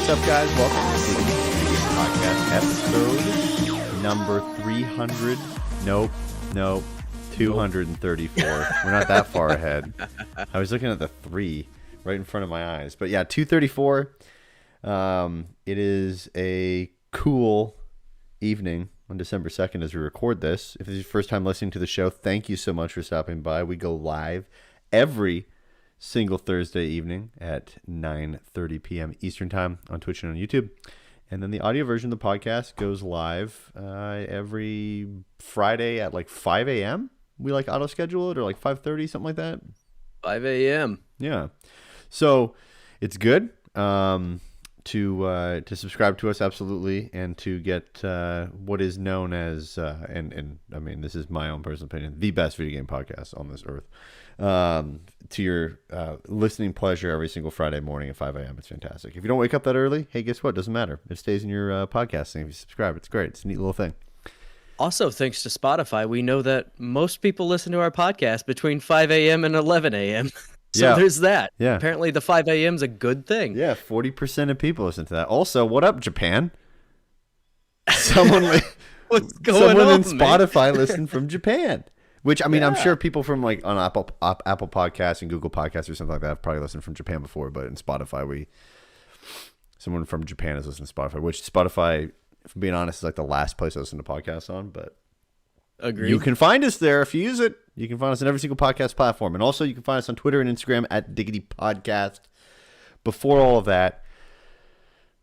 What's up, guys? Welcome to the podcast episode number 300. Nope, 234. We're not that far ahead. I was looking at the 3 right in front of my eyes. But yeah, 234. It is a cool evening on December 2nd as we record this. If this is your first time listening to the show, thank you so much for stopping by. We go live every single Thursday evening at 9:30 p.m. Eastern Time on Twitch and on YouTube. And then the audio version of the podcast goes live every Friday at like 5 a.m. We like auto schedule it, or like 5:30, something like that. 5 a.m. Yeah. So it's good to subscribe to us, absolutely, and to get what is known as and I mean, this is my own personal opinion, the best video game podcast on this earth. To your listening pleasure every single Friday morning at 5 a.m. It's fantastic. If you don't wake up that early, hey, guess what? Doesn't matter. It stays in your podcasting. If you subscribe, it's great. It's a neat little thing. Also, thanks to Spotify, we know that most people listen to our podcast between 5 a.m. and 11 a.m. So there's that. Yeah. Apparently the 5 a.m. is a good thing. Yeah, 40% of people listen to that. Also, what up, Japan? Someone What's going on, in Spotify listened from Japan. Which, I mean, Yeah. I'm sure people from like on Apple Podcasts and Google Podcasts or something like that have probably listened from Japan before, but in Spotify, someone from Japan has listened to Spotify, which Spotify, if I'm being honest, is like the last place I listen to podcasts on, but Agreed. you can find us there if you use it. You can find us on every single podcast platform. And also you can find us on Twitter and Instagram at Diggity Podcast. Before all of that,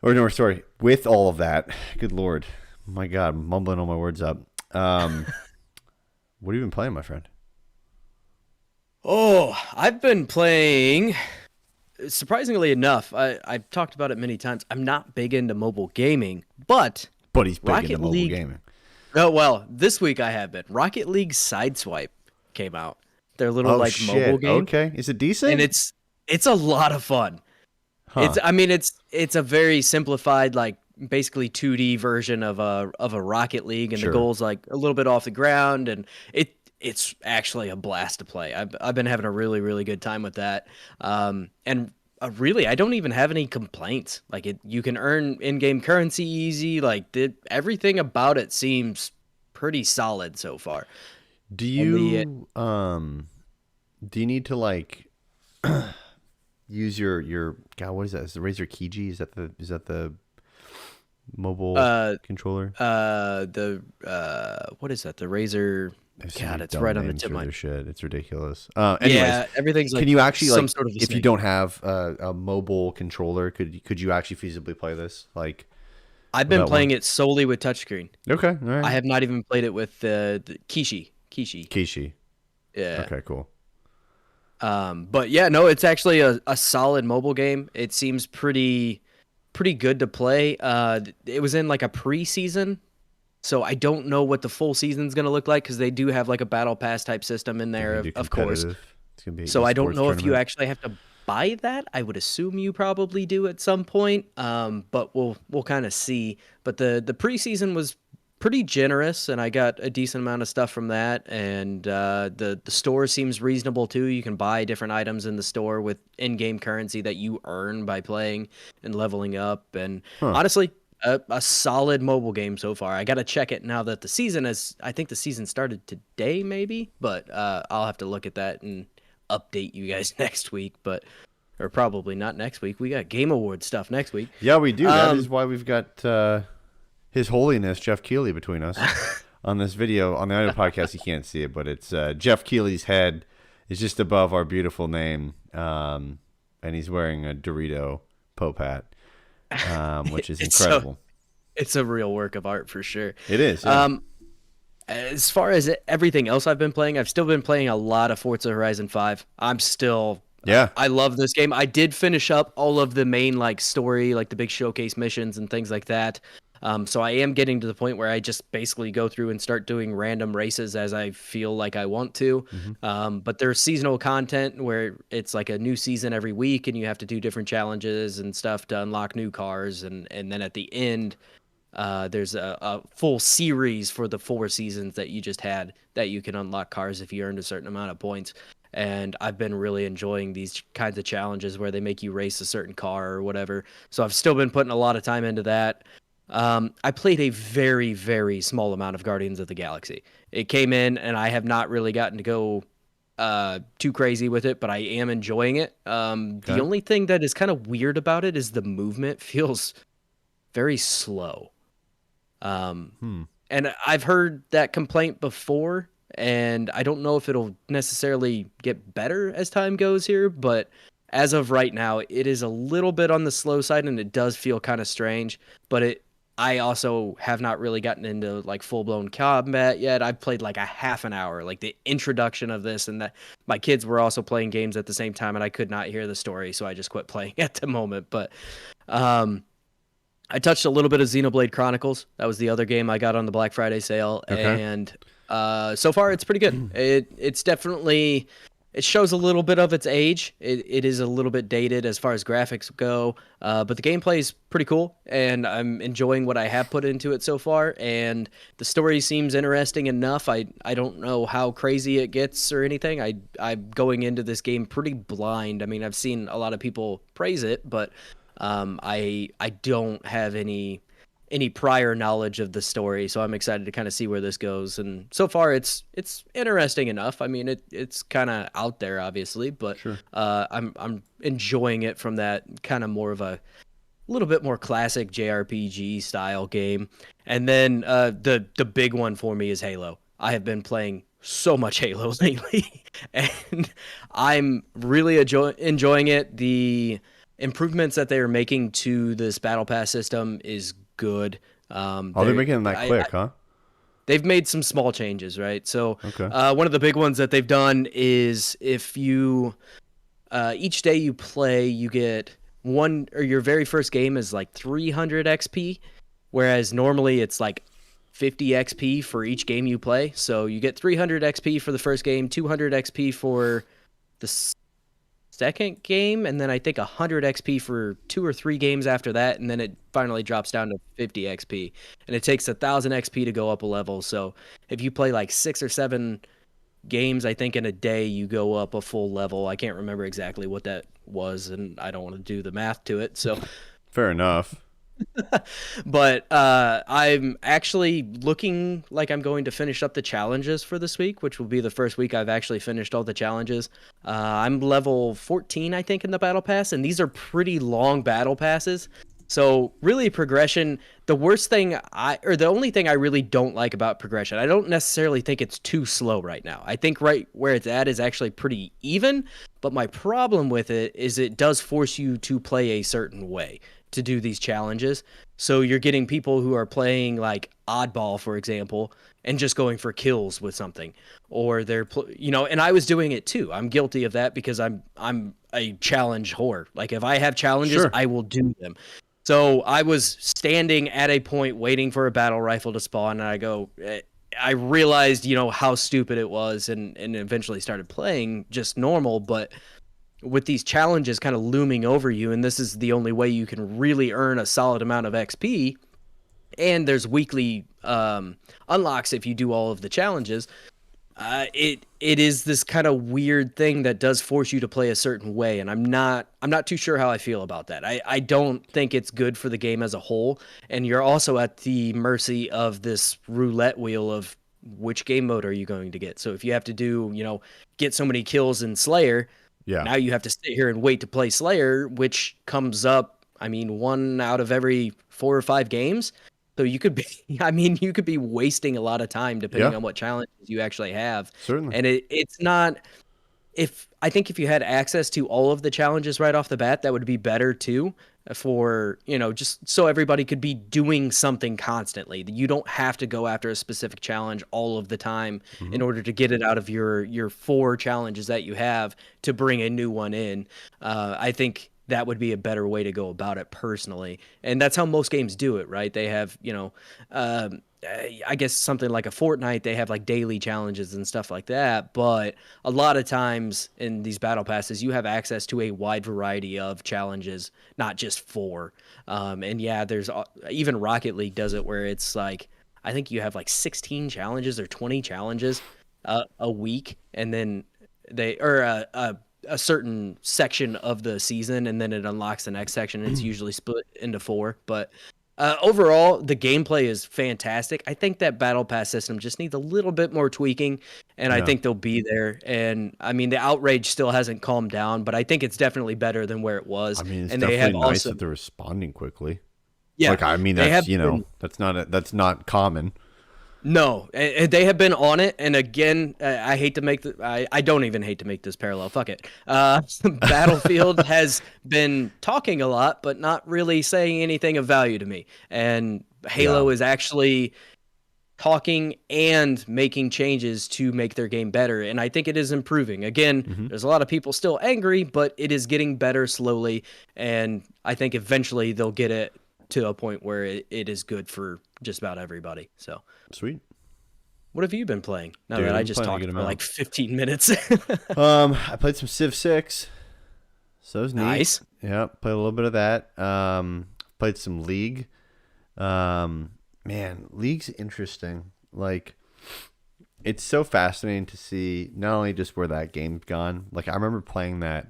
with all of that, good Lord, my God, I'm mumbling all my words up. What have you been playing, my friend? Oh, I've been playing, surprisingly enough, I've talked about it many times. I'm not big into mobile gaming, but He's big Rocket into mobile League gaming. Oh, well, this week I have been. Rocket League Sideswipe came out. Their little mobile game. Okay, is it decent? And it's a lot of fun. Huh. It's a very simplified, like basically 2D version of a Rocket League, and Sure. the goal's like a little bit off the ground, and it's actually a blast to play. I've been having a really, really good time with that. Really, I don't even have any complaints. Like you can earn in-game currency easy. Like everything about it seems pretty solid so far. Do you need to like use your God? What is that? Is the Razer Kiji? Is that the mobile controller? What is that? The Razer. God, it's right on the tip of my shit. It's ridiculous. Anyways, yeah, everything's like. Can you actually some like sort of if you don't have a mobile controller, could you actually feasibly play this? Like, I've been playing it solely with touchscreen. Okay, all right. I have not even played it with the Kishi. Yeah. Okay, cool. But yeah, no, it's actually a solid mobile game. It seems pretty good to play. It was in like a preseason, so I don't know what the full season's gonna look like because they do have like a battle pass type system in there, of course. It's gonna be so I don't know tournament. if you actually have to buy that. I would assume you probably do at some point. But we'll kind of see. But the preseason was pretty generous, and I got a decent amount of stuff from that. And the store seems reasonable too. You can buy different items in the store with in-game currency that you earn by playing and leveling up. And honestly, a solid mobile game so far. I got to check it now that the season I think the season started today maybe, but I'll have to look at that and update you guys next week, or probably not next week. We got Game Award stuff next week. Yeah, we do. That is why we've got His Holiness Jeff Keighley between us on this video. On the audio podcast, you can't see it, but it's Jeff Keighley's head is just above our beautiful name, and he's wearing a Dorito Pope hat, which is incredible. It's a real work of art for sure. It is. Yeah. As far as everything else I've been playing, I've still been playing a lot of Forza Horizon 5. I'm still... I love this game. I did finish up all of the main like story, like the big showcase missions and things like that. So I am getting to the point where I just basically go through and start doing random races as I feel like I want to. But there's seasonal content where it's like a new season every week and you have to do different challenges and stuff to unlock new cars. And then at the end, there's a full series for the 4 seasons that you just had that you can unlock cars if you earned a certain amount of points. and I've been really enjoying these kinds of challenges where they make you race a certain car or whatever. So I've still been putting a lot of time into that. I played a very, very small amount of Guardians of the Galaxy. It came in, and I have not really gotten to go too crazy with it, but I am enjoying it. The Okay. only thing that is kind of weird about it is the movement feels very slow. Um, Hmm. and I've heard that complaint before, and I don't know if it'll necessarily get better as time goes here, but as of right now, it is a little bit on the slow side and it does feel kind of strange, but I also have not really gotten into like full-blown combat yet. I've played like a half an hour, like the introduction of this, and that my kids were also playing games at the same time and I could not hear the story, so I just quit playing at the moment, but um I touched a little bit of Xenoblade Chronicles. That was the other game I got on the Black Friday sale, Okay. and so far it's pretty good. It's definitely it shows a little bit of its age. It is a little bit dated as far as graphics go, but the gameplay is pretty cool, and I'm enjoying what I have put into it so far. And the story seems interesting enough. I don't know how crazy it gets or anything. I'm going into this game pretty blind. I mean, I've seen a lot of people praise it, but I don't have any prior knowledge of the story, so I'm excited to kind of see where this goes. And so far, it's interesting enough. I mean, it's kind of out there, obviously, but Sure. I'm enjoying it from that kind of more of a little bit more classic JRPG style game. And then the big one for me is Halo. I have been playing so much Halo lately, and I'm really enjoying it. The improvements that they are making to this battle pass system is good. Oh, they're making them that I quick, huh? they've made some small changes, right? So Okay. one of the big ones that they've done is if you each day you play, you get one, or your very first game is like 300 XP, whereas normally it's like 50 XP for each game you play. So you get 300 XP for the first game, 200 XP for the second game, and then I think 100 XP for 2 or 3 games after that, and then it finally drops down to 50 XP. And it takes 1,000 XP to go up a level. So if you play like 6 or 7 games, I think in a day you go up a full level. I can't remember exactly what that was, and I don't want to do the math to it. So Fair enough. but I'm actually looking like I'm going to finish up the challenges for this week, which will be the first week I've actually finished all the challenges. I'm level 14, I think, in the battle pass, and these are pretty long battle passes. So really progression, the only thing I really don't like about progression, I don't necessarily think it's too slow right now. I think right where it's at is actually pretty even, but my problem with it is it does force you to play a certain way to do these challenges. So you're getting people who are playing like oddball, for example, and just going for kills with something, or and I was doing it too. I'm guilty of that because I'm a challenge whore. Like if I have challenges, Sure. I will do them. So I was standing at a point waiting for a battle rifle to spawn, and I realized, how stupid it was, and eventually started playing just normal, but with these challenges kind of looming over you, and this is the only way you can really earn a solid amount of XP, and there's weekly unlocks if you do all of the challenges. It is this kind of weird thing that does force you to play a certain way, and I'm not too sure how I feel about that. I don't think it's good for the game as a whole, and you're also at the mercy of this roulette wheel of which game mode are you going to get. So if you have to do, get so many kills in Slayer, Yeah. now you have to sit here and wait to play Slayer, which comes up, I mean, 1 out of every 4 or 5 games. So you could be, I mean, you could be wasting a lot of time depending Yeah. on what challenges you actually have. Certainly. And it's not, I think if you had access to all of the challenges right off the bat, that would be better too, for, just so everybody could be doing something constantly. You don't have to go after a specific challenge all of the time in Hmm. order to get it out of your 4 challenges that you have to bring a new one in. I think that would be a better way to go about it personally. And that's how most games do it, right? They have, I guess something like a Fortnite, they have like daily challenges and stuff like that. But a lot of times in these battle passes, you have access to a wide variety of challenges, not just 4. And yeah, there's even Rocket League does it where it's like, I think you have like 16 challenges or 20 challenges a week. And then they or a certain section of the season, and then it unlocks the next section. It's usually split into 4, but overall, the gameplay is fantastic. I think that battle pass system just needs a little bit more tweaking, and I Yeah. think they'll be there. And I mean, the outrage still hasn't calmed down, but I think it's definitely better than where it was. I mean, it's And they have definitely nice also, that they're responding quickly. yeah, Like, I mean, they that's, have you know, been. that's not common. No, and they have been on it. And again, I hate to make I don't even hate to make this parallel. Fuck it. Battlefield has been talking a lot, but not really saying anything of value to me. And Yeah. Halo is actually talking and making changes to make their game better. And I think it is improving. Again, Hmm. there's a lot of people still angry, but it is getting better slowly. And I think eventually they'll get it to a point where it is good for just about everybody. So. Sweet. What have you been playing? Now Dude, that I I'm just playing a talked good for like amount. 15 minutes. I played some Civ 6. So it was neat. Nice. Yeah, played a little bit of that. Played some League. Man, League's interesting. Like, it's so fascinating to see not only just where that game's gone. Like, I remember playing that,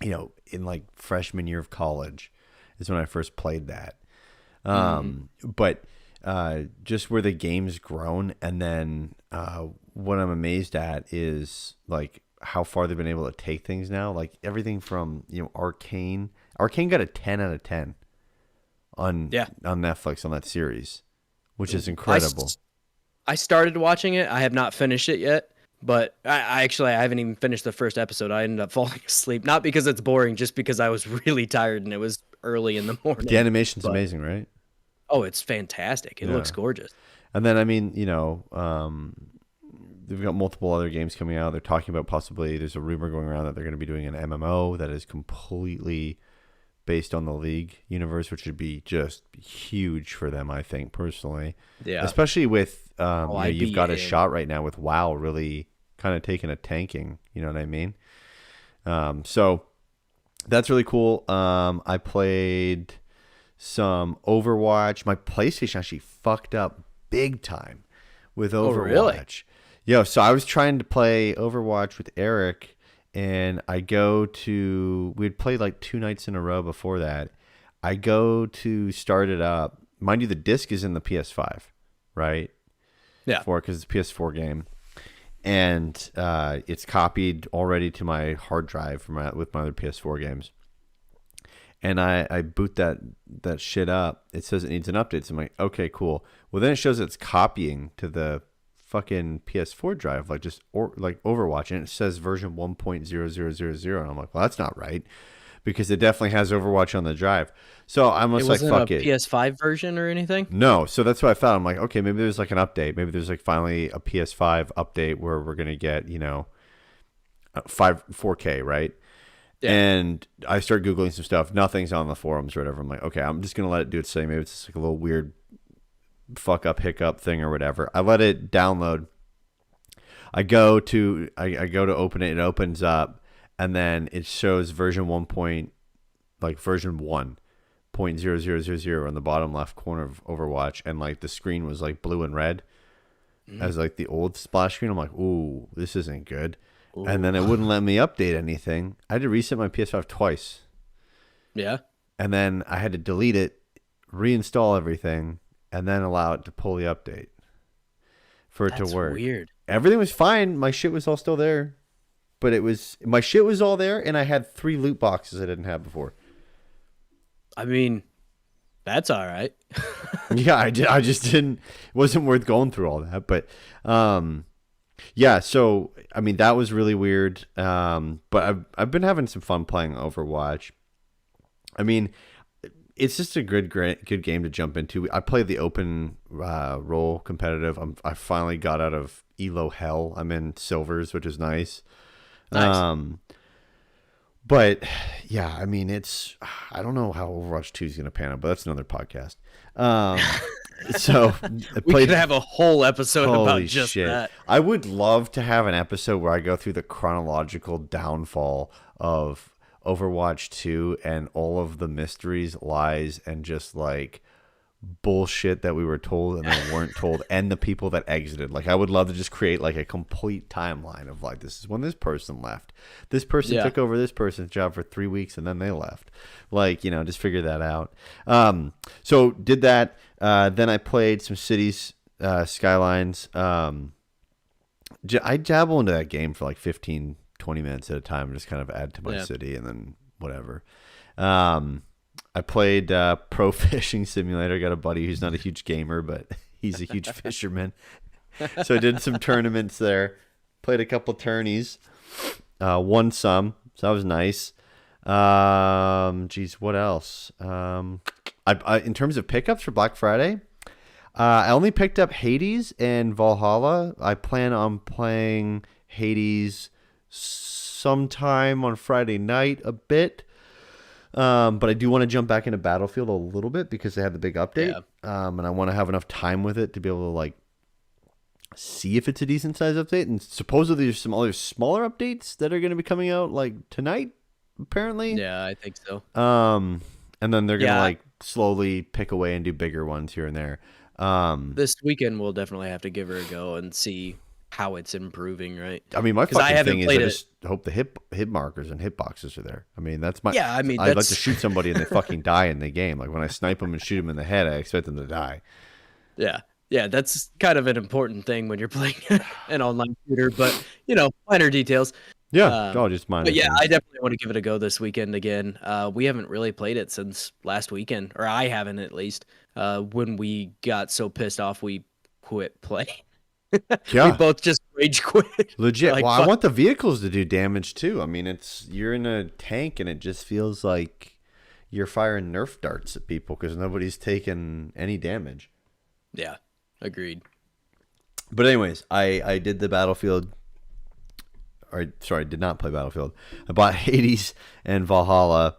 in like freshman year of college is when I first played that. But just where the game's grown, and then what I'm amazed at is like how far they've been able to take things now. Like everything from Arcane. Arcane got a 10 out of 10 Yeah. on Netflix on that series, which is I, incredible. I started watching it. I have not finished it yet, but I haven't even finished the first episode. I ended up falling asleep, not because it's boring, just because I was really tired and it was early in the morning. The animation's But, amazing, right? oh, it's fantastic. It Yeah. looks gorgeous. And then I mean, they've got multiple other games coming out. They're talking about possibly there's a rumor going around that they're going to be doing an MMO that is completely based on the League universe, which would be just huge for them, I think, personally. Yeah. Especially with I'd you've be got a in. shot right now with WoW really kind of taking a tanking, you know what I mean? So that's really cool. I played some Overwatch. My PlayStation actually fucked up big time with Overwatch. Oh, really? Yo, so I was trying to play Overwatch with Eric, and we'd played like 2 nights in a row before that. I go to start it up. Mind you, the disc is in the PS5, right? Yeah. Because it's a PS4 game. And it's copied already to my hard drive with my other PS4 games. And I boot that shit up. It says it needs an update. So I'm like, okay, cool. Well, then it shows it's copying to the fucking PS4 drive, like like Overwatch, and it says version 1.0000, and I'm like, well, that's not right, because it definitely has Overwatch on the drive. So I'm It just like, wasn't fuck a it. PS5 version or anything? No, so that's what I thought. I'm like, okay, maybe there's like an update. Maybe there's like finally a PS5 update where we're gonna get 4K, right? Yeah. And I start Googling some stuff. Nothing's on the forums or whatever. I'm like, okay, I'm just going to let it do its thing. Maybe it's just like a little weird fuck up hiccup thing or whatever. I let it download. I go to open it. It opens up, and then it shows version 1.0.000 on the bottom left corner of Overwatch, and like the screen was like blue and red as like the old splash screen. I'm like, ooh, this isn't good. And then it wouldn't let me update anything. I had to reset my PS5 twice. Yeah. And then I had to delete it, reinstall everything, and then allow it to pull the update for it That's to work. weird. Everything was fine. My shit was all still there. But my shit was all there, and I had 3 loot boxes I didn't have before. I mean, that's all right. Yeah, I just didn't. It wasn't worth going through all that. But yeah, so I mean that was really weird. But I've been having some fun playing Overwatch. I mean, it's just a good game to jump into. I played the open role competitive. I finally got out of Elo hell. I'm in silvers, which is nice. Nice. But yeah, I mean I don't know how Overwatch 2 is going to pan out, but that's another podcast. So We could have a whole episode about holy just shit. that. I would love to have an episode where I go through the chronological downfall of Overwatch 2 and all of the mysteries, lies, and just like bullshit that we were told and then weren't told, and the people that exited. Like, I would love to just create like a complete timeline of like, this is when this person left. This person Yeah. took over this person's job for 3 weeks and then they left. Like, just figure that out. So did that. Then I played some Cities Skylines. I dabble into that game for like 15, 20 minutes at a time, just kind of add to my city and then whatever. I played Pro Fishing Simulator. I got a buddy who's not a huge gamer, but he's a huge fisherman. So I did some tournaments there. Played a couple tourneys. Won some. So that was nice. Geez, what else? I in terms of pickups for Black Friday, I only picked up Hades and Valhalla. I plan on playing Hades sometime on Friday night a bit. But I do want to jump back into Battlefield a little bit because they had the big update. And I want to have enough time with it to be able to like see if it's a decent size update. And supposedly there's some other smaller updates that are going to be coming out like tonight, apparently. Yeah, I think so. And then they're going to like slowly pick away and do bigger ones here and there. This weekend we'll definitely have to give her a go and see how it's improving, right? I mean, my fucking thing is I just hope the hit markers and hit boxes are there. I mean, that's my. Yeah, I mean, I'd like to shoot somebody and they fucking die in the game. Like when I snipe them and shoot them in the head, I expect them to die. Yeah, that's kind of an important thing when you're playing an online shooter. But minor details. Yeah, just minor. But yeah, I definitely want to give it a go this weekend again. We haven't really played it since last weekend, or I haven't at least. When we got so pissed off, we quit playing. Yeah. We both just rage quit. Legit. Like, well, I want the vehicles to do damage too. I mean, you're in a tank and it just feels like you're firing Nerf darts at people because nobody's taking any damage. Yeah, agreed. But anyways, I did the Battlefield. I did not play Battlefield. I bought Hades and Valhalla.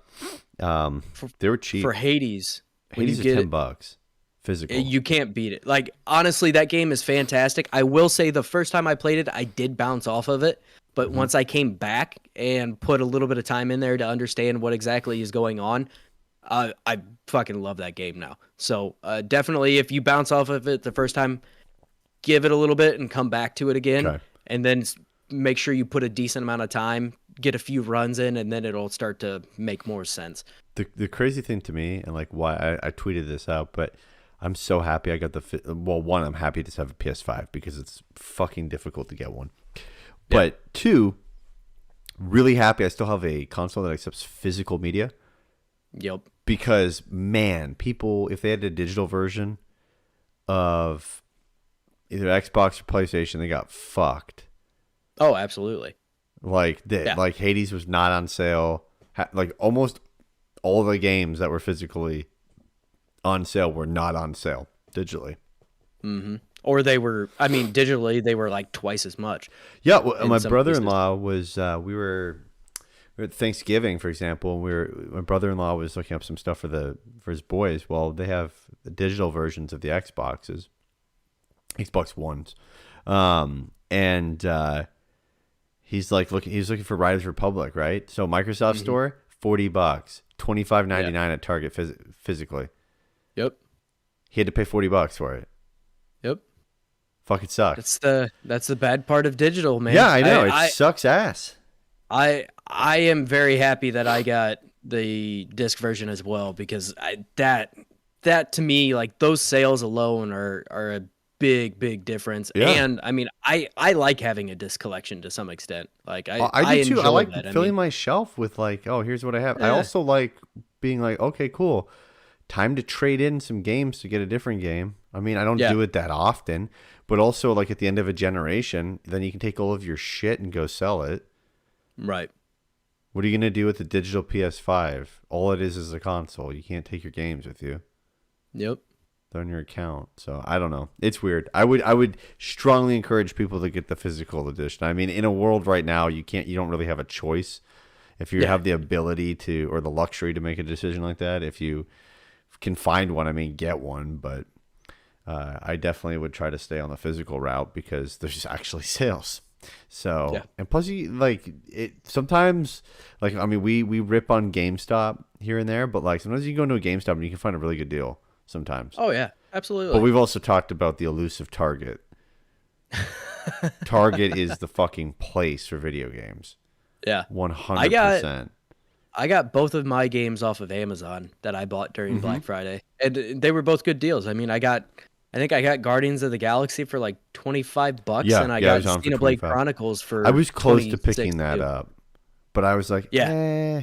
They were cheap. For Hades. Hades is $10. Physical. You can't beat it. Like, honestly, that game is fantastic. I will say the first time I played it, I did bounce off of it. But once I came back and put a little bit of time in there to understand what exactly is going on, I fucking love that game now. So definitely, if you bounce off of it the first time, give it a little bit and come back to it again. Okay. And then make sure you put a decent amount of time, get a few runs in, and then it'll start to make more sense. The crazy thing to me, and like why I tweeted this out, but I'm so happy I got one, I'm happy to have a PS5 because it's fucking difficult to get one. Yeah. But two, really happy I still have a console that accepts physical media. Yep. Because, man, people, if they had a digital version of either Xbox or PlayStation, they got fucked. Oh, absolutely. Like Hades was not on sale. Like almost all the games that were physically on sale were not on sale digitally. Mm-hmm. Or they were, digitally, they were like twice as much. Yeah, well, my brother-in-law was, we were at Thanksgiving, for example, my brother-in-law was looking up some stuff for his boys. Well, they have the digital versions of the Xbox Ones. And he's looking for Riders Republic, right? So Microsoft Store, $40, $25.99 at Target physically. Yep. He had to pay $40 for it. Yep. Fucking sucks. That's the bad part of digital, man. Yeah, I know. It sucks ass. I am very happy that I got the disc version as well because that to me, like those sales alone are a big difference. Yeah. And I like having a disc collection to some extent. Like I do too. I like filling my shelf with like, oh, here's what I have. Yeah. I also like being like, okay, cool. Time to trade in some games to get a different game. I mean, I don't do it that often, but also like at the end of a generation, then you can take all of your shit and go sell it. Right. What are you going to do with the digital PS5? All it is a console. You can't take your games with you. Yep. They're on your account. So I don't know. It's weird. I would strongly encourage people to get the physical edition. I mean, in a world right now, you don't really have a choice. If you have the ability to, or the luxury to make a decision like that, if you can find one, get one. But I definitely would try to stay on the physical route because there's actually sales. So, and plus sometimes we rip on GameStop here and there, but like sometimes you go into a GameStop and you can find a really good deal. sometimes. Oh yeah, But absolutely. we've also talked about the elusive Target. Target is the fucking place for video games. Yeah. I got 100%. I got both of my games off of Amazon that I bought during Mm-hmm. Black Friday, and they were both good deals. I mean, I think I got Guardians of the Galaxy for like $25, Yeah, and I yeah, I got was on for Xenoblade 25. Chronicles I for was close to 26 picking that too. up, but I was like, Yeah,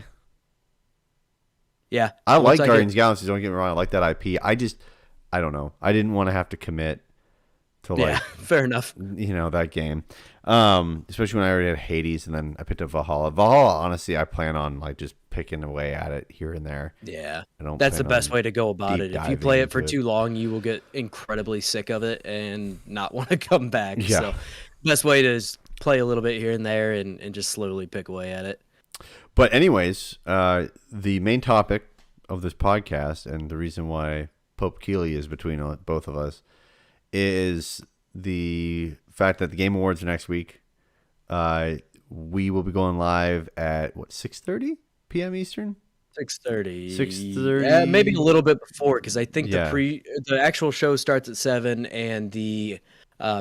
yeah. I Once like I get, Guardians of the Galaxy. Don't get me wrong, I like that IP. I don't know. I didn't want to have to commit to yeah, like, fair enough. that game. Especially when I already had Hades and then I picked up Valhalla. Valhalla, honestly, I plan on like just picking away at it here and there. Yeah, I don't that's the plan best on way to go about deep it. If you diving play it for into it. too long, you will get incredibly sick of it and not want to come back. Yeah. So, best way to is play a little bit here and there and just slowly pick away at it. But anyways, the main topic of this podcast and the reason why Pope Keeley is between both of us is the fact that the Game Awards are next week. We will be going live at what 6:30 p.m. Eastern. 6:30. Yeah, maybe a 6:30. little bit before because I think Yeah. the actual show starts at 7 and the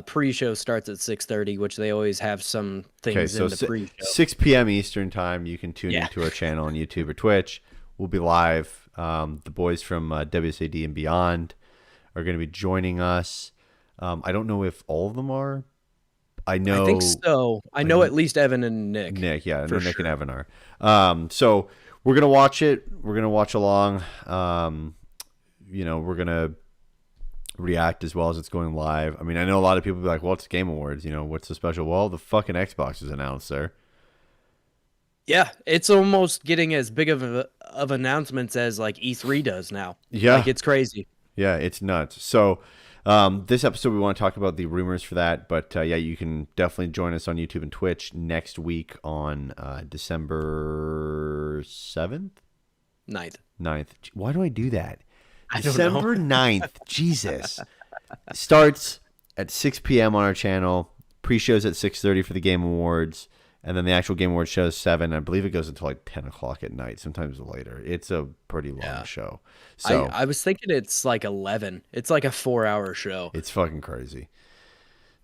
pre-show starts at 6:30, which they always have some Okay, things so in the pre-show. 6 p.m. Eastern time, you can tune Yeah. into our channel on YouTube or Twitch. We'll be live. The boys from WSAD and Beyond are going to be joining us. I don't know if all of them are. I I think know so. I know at least Evan and Nick Nick, yeah, I know for Nick and sure. Evan are. So we're gonna watch it. We're gonna watch along. We're gonna react as well as it's going live. I mean, I know a lot of people will be like, "Well, it's Game Awards. What's so special?" Well, the fucking Xbox is announced there. Yeah, it's almost getting as big of announcements as like E3 does now. Like Yeah, it's crazy. yeah, it's nuts. So, this episode we want to talk about the rumors for that, but yeah, you can definitely join us on YouTube and Twitch next week on December 7th, Ninth. 9th. Why do I do that? I don't know. December 9th. Jesus. Starts at 6 p.m. on our channel. Pre-shows at 6:30 for the Game Awards. And then the actual Game Awards show is 7. I believe it goes until like 10 o'clock at night, sometimes later. It's a pretty long Yeah. show. So I was thinking it's like 11. It's like a 4-hour show. it's fucking crazy.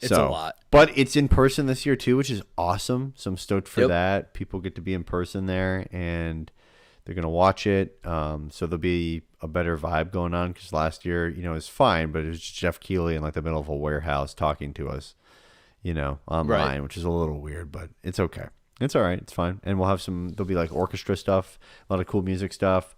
It's a So, lot. but it's in person this year too, which is awesome. So I'm stoked for Yep. that. People get to be in person there and they're going to watch it. So there'll be a better vibe going on because last year, it was fine, but it was just Jeff Keighley in like the middle of a warehouse talking to us, online, Right. which is a little weird, but it's okay. It's all right. It's fine. And we'll have there'll be like orchestra stuff, a lot of cool music stuff.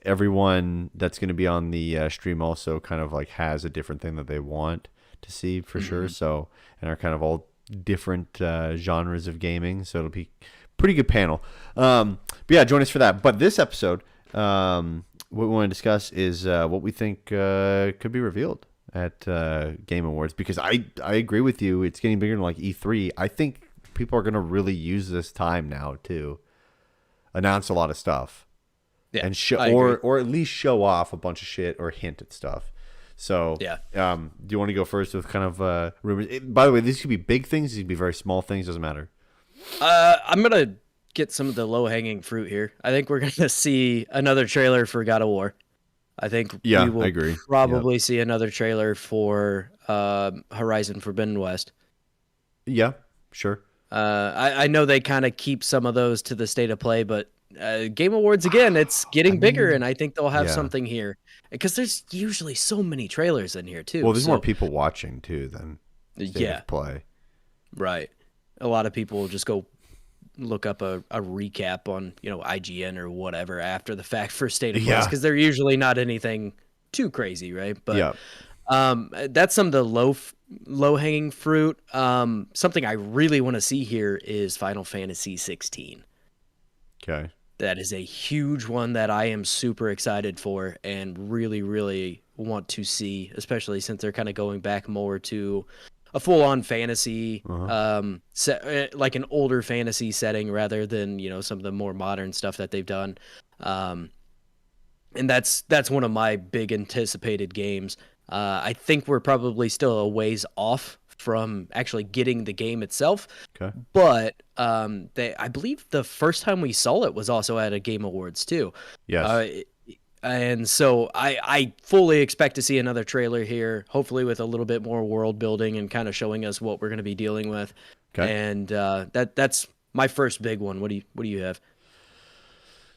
Everyone that's going to be on the stream also kind of like has a different thing that they want to see for sure. Mhm. So, and are kind of all different genres of gaming. So it'll be pretty good panel. But yeah, join us for that. But this episode, what we want to discuss is what we think could be revealed at Game Awards because I agree with you. It's getting bigger than like E3. I think people are going to really use this time now to announce a lot of stuff Yeah. and show I agree. or at least show off a bunch of shit or hint at stuff. So, Yeah. do you want to go first with kind of rumors? By the way, these could be big things. These could be very small things. Doesn't matter. I'm gonna get some of the low hanging fruit here. I think we're gonna see another trailer for God of War. I think Yeah, we will I agree. probably see another trailer for Horizon Forbidden West. Yeah, sure. I know they kind of keep some of those to the state of play, but Game Awards again, it's getting bigger, mean, and I think they'll have yeah. something here because there's usually so many trailers in here too. Well, there's so, more people watching too than state yeah, of play. right. A lot of people will just go look up a recap on IGN or whatever after the fact for state of play Yeah. because they're usually not anything too crazy, right? But Yeah. that's some of the low hanging fruit. Something I really want to see here is Final Fantasy 16. Okay. That is a huge one that I am super excited for and really, really want to see, especially since they're kind of going back more to a full-on fantasy, like an older fantasy setting rather than some of the more modern stuff that they've done. And that's one of my big anticipated games. I think we're probably still a ways off from actually getting the game itself. Okay. But I believe the first time we saw it was also at a Game Awards too. Yes. And so I fully expect to see another trailer here, hopefully with a little bit more world building and kind of showing us what we're going to be dealing with. Okay. And that's my first big one. What do you have?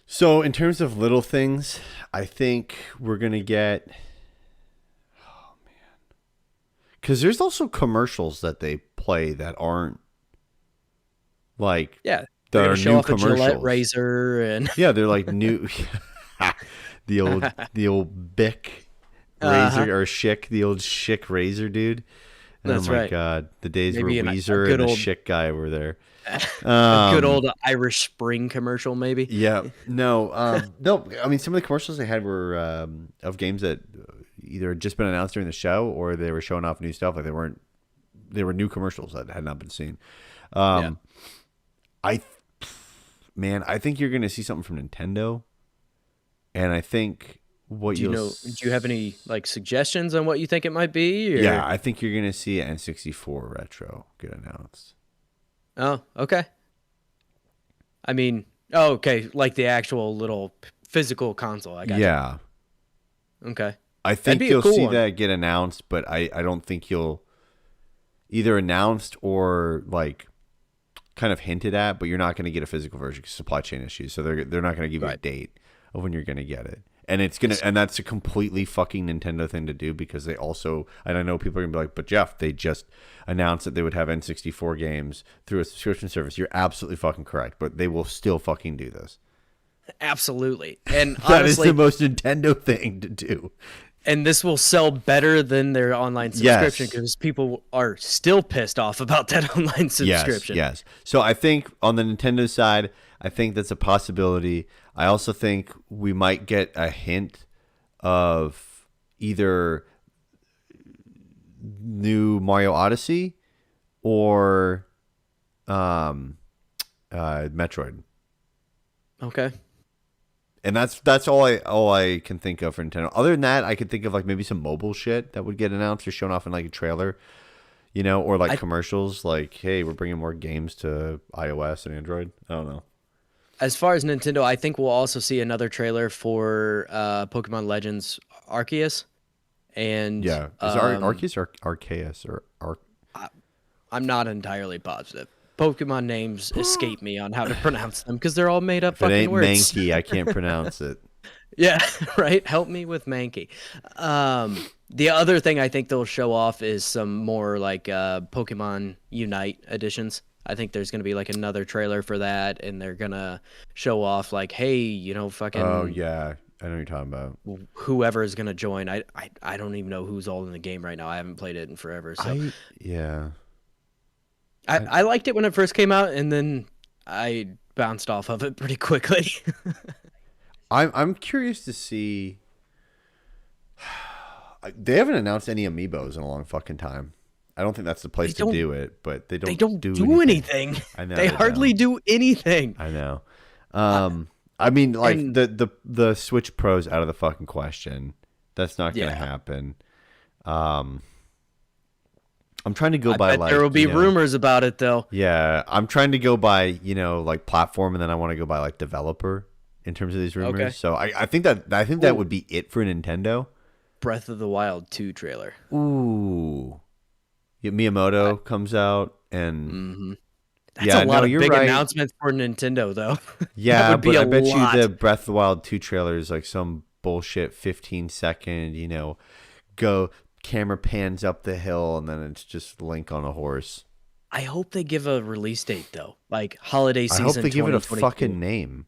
So in terms of little things, I think we're gonna get, because there's also commercials that they play that aren't like Yeah, they're that going are to show new off a Gillette commercials. razor and Yeah, they're like new. the old Bic uh-huh. razor or Schick, the old Schick razor, dude. Oh That's my right. god, the days where Maybe a Weezer and good the old Schick guy were there. a good Um, old Irish Spring commercial maybe. yeah, no, no. I mean, some of the commercials they had were of games that either had just been announced during the show or they were showing off new stuff. Like they were new commercials that had not been seen. Yeah. Um, I, I think you're gonna see something from Nintendo, and I think what you'll, Do you have any like suggestions on what you think it might be yeah, or I think you're gonna see an N64 retro get announced. Oh, okay. I mean, oh, okay, like the actual little physical console. I gotcha. Yeah, Okay. I That'd think be a you'll cool see one. that get announced, but I don't think you'll either announced or like kind of hinted at, but you're not going to get a physical version because supply chain issues. So they're not going to give you a Right. date of when you're going to get it. And Yes. that's a completely fucking Nintendo thing to do because they also, and I know people are gonna be like, but Jeff, they just announced that they would have N64 games through a subscription service. You're absolutely fucking correct, but they will still fucking do this. Absolutely. And That is the honestly, most Nintendo thing to do. and this will sell better than their online subscription Yes. because people are still pissed off about that online Yes, subscription. yes. So I think on the Nintendo side, I think that's a possibility. I also think we might get a hint of either new Mario Odyssey or Metroid. Okay. And that's all I can think of for Nintendo. Other than that, I could think of like maybe some mobile shit that would get announced or shown off in like a trailer, or like I commercials like, hey, we're bringing more games to iOS and Android. I don't know. As far as Nintendo, I think we'll also see another trailer for Pokemon Legends Arceus and Yeah, is it Arceus or Arceus or I'm not entirely positive. Pokemon names escape me on how to pronounce them because they're all made up if it fucking ain't words. Mankey, I can't pronounce it. Yeah, right. Help me with Mankey. The other thing I think they'll show off is some more like Pokemon Unite editions. I think there's gonna be like another trailer for that, and they're gonna show off like, hey, Oh fucking yeah, I know what you're talking about. whoever is gonna join. I don't even know who's all in the game right now. I haven't played it in forever, so I yeah. I liked it when it first came out, and then I bounced off of it pretty quickly. I'm curious to see. They haven't announced any amiibos in a long fucking time. I don't think that's the They place to don't do it, but they they don't don't do do anything. anything. I know They they hardly don't. do anything. I know. Uh, I mean, like and the Switch Pro's out of the fucking question. That's not gonna yeah, happen. Um, I'm trying to go I by bet there will like be rumors about it though. yeah, I'm trying to go by like platform, and then I want to go by like developer in terms of these Okay. rumors. So I think that Ooh, would be it for Nintendo. Breath of the Wild 2 trailer. Ooh, yeah, I, Miyamoto comes out, and hmm That's a yeah, no, lot of you're big right. announcements for Nintendo though. That Yeah, would be but a I bet you lot. the Breath of the Wild 2 trailer is like some bullshit 15-second, go camera pans up the hill and then it's just Link on a horse. I hope they give a release date though, like holiday I hope season they give it a 2022. fucking name.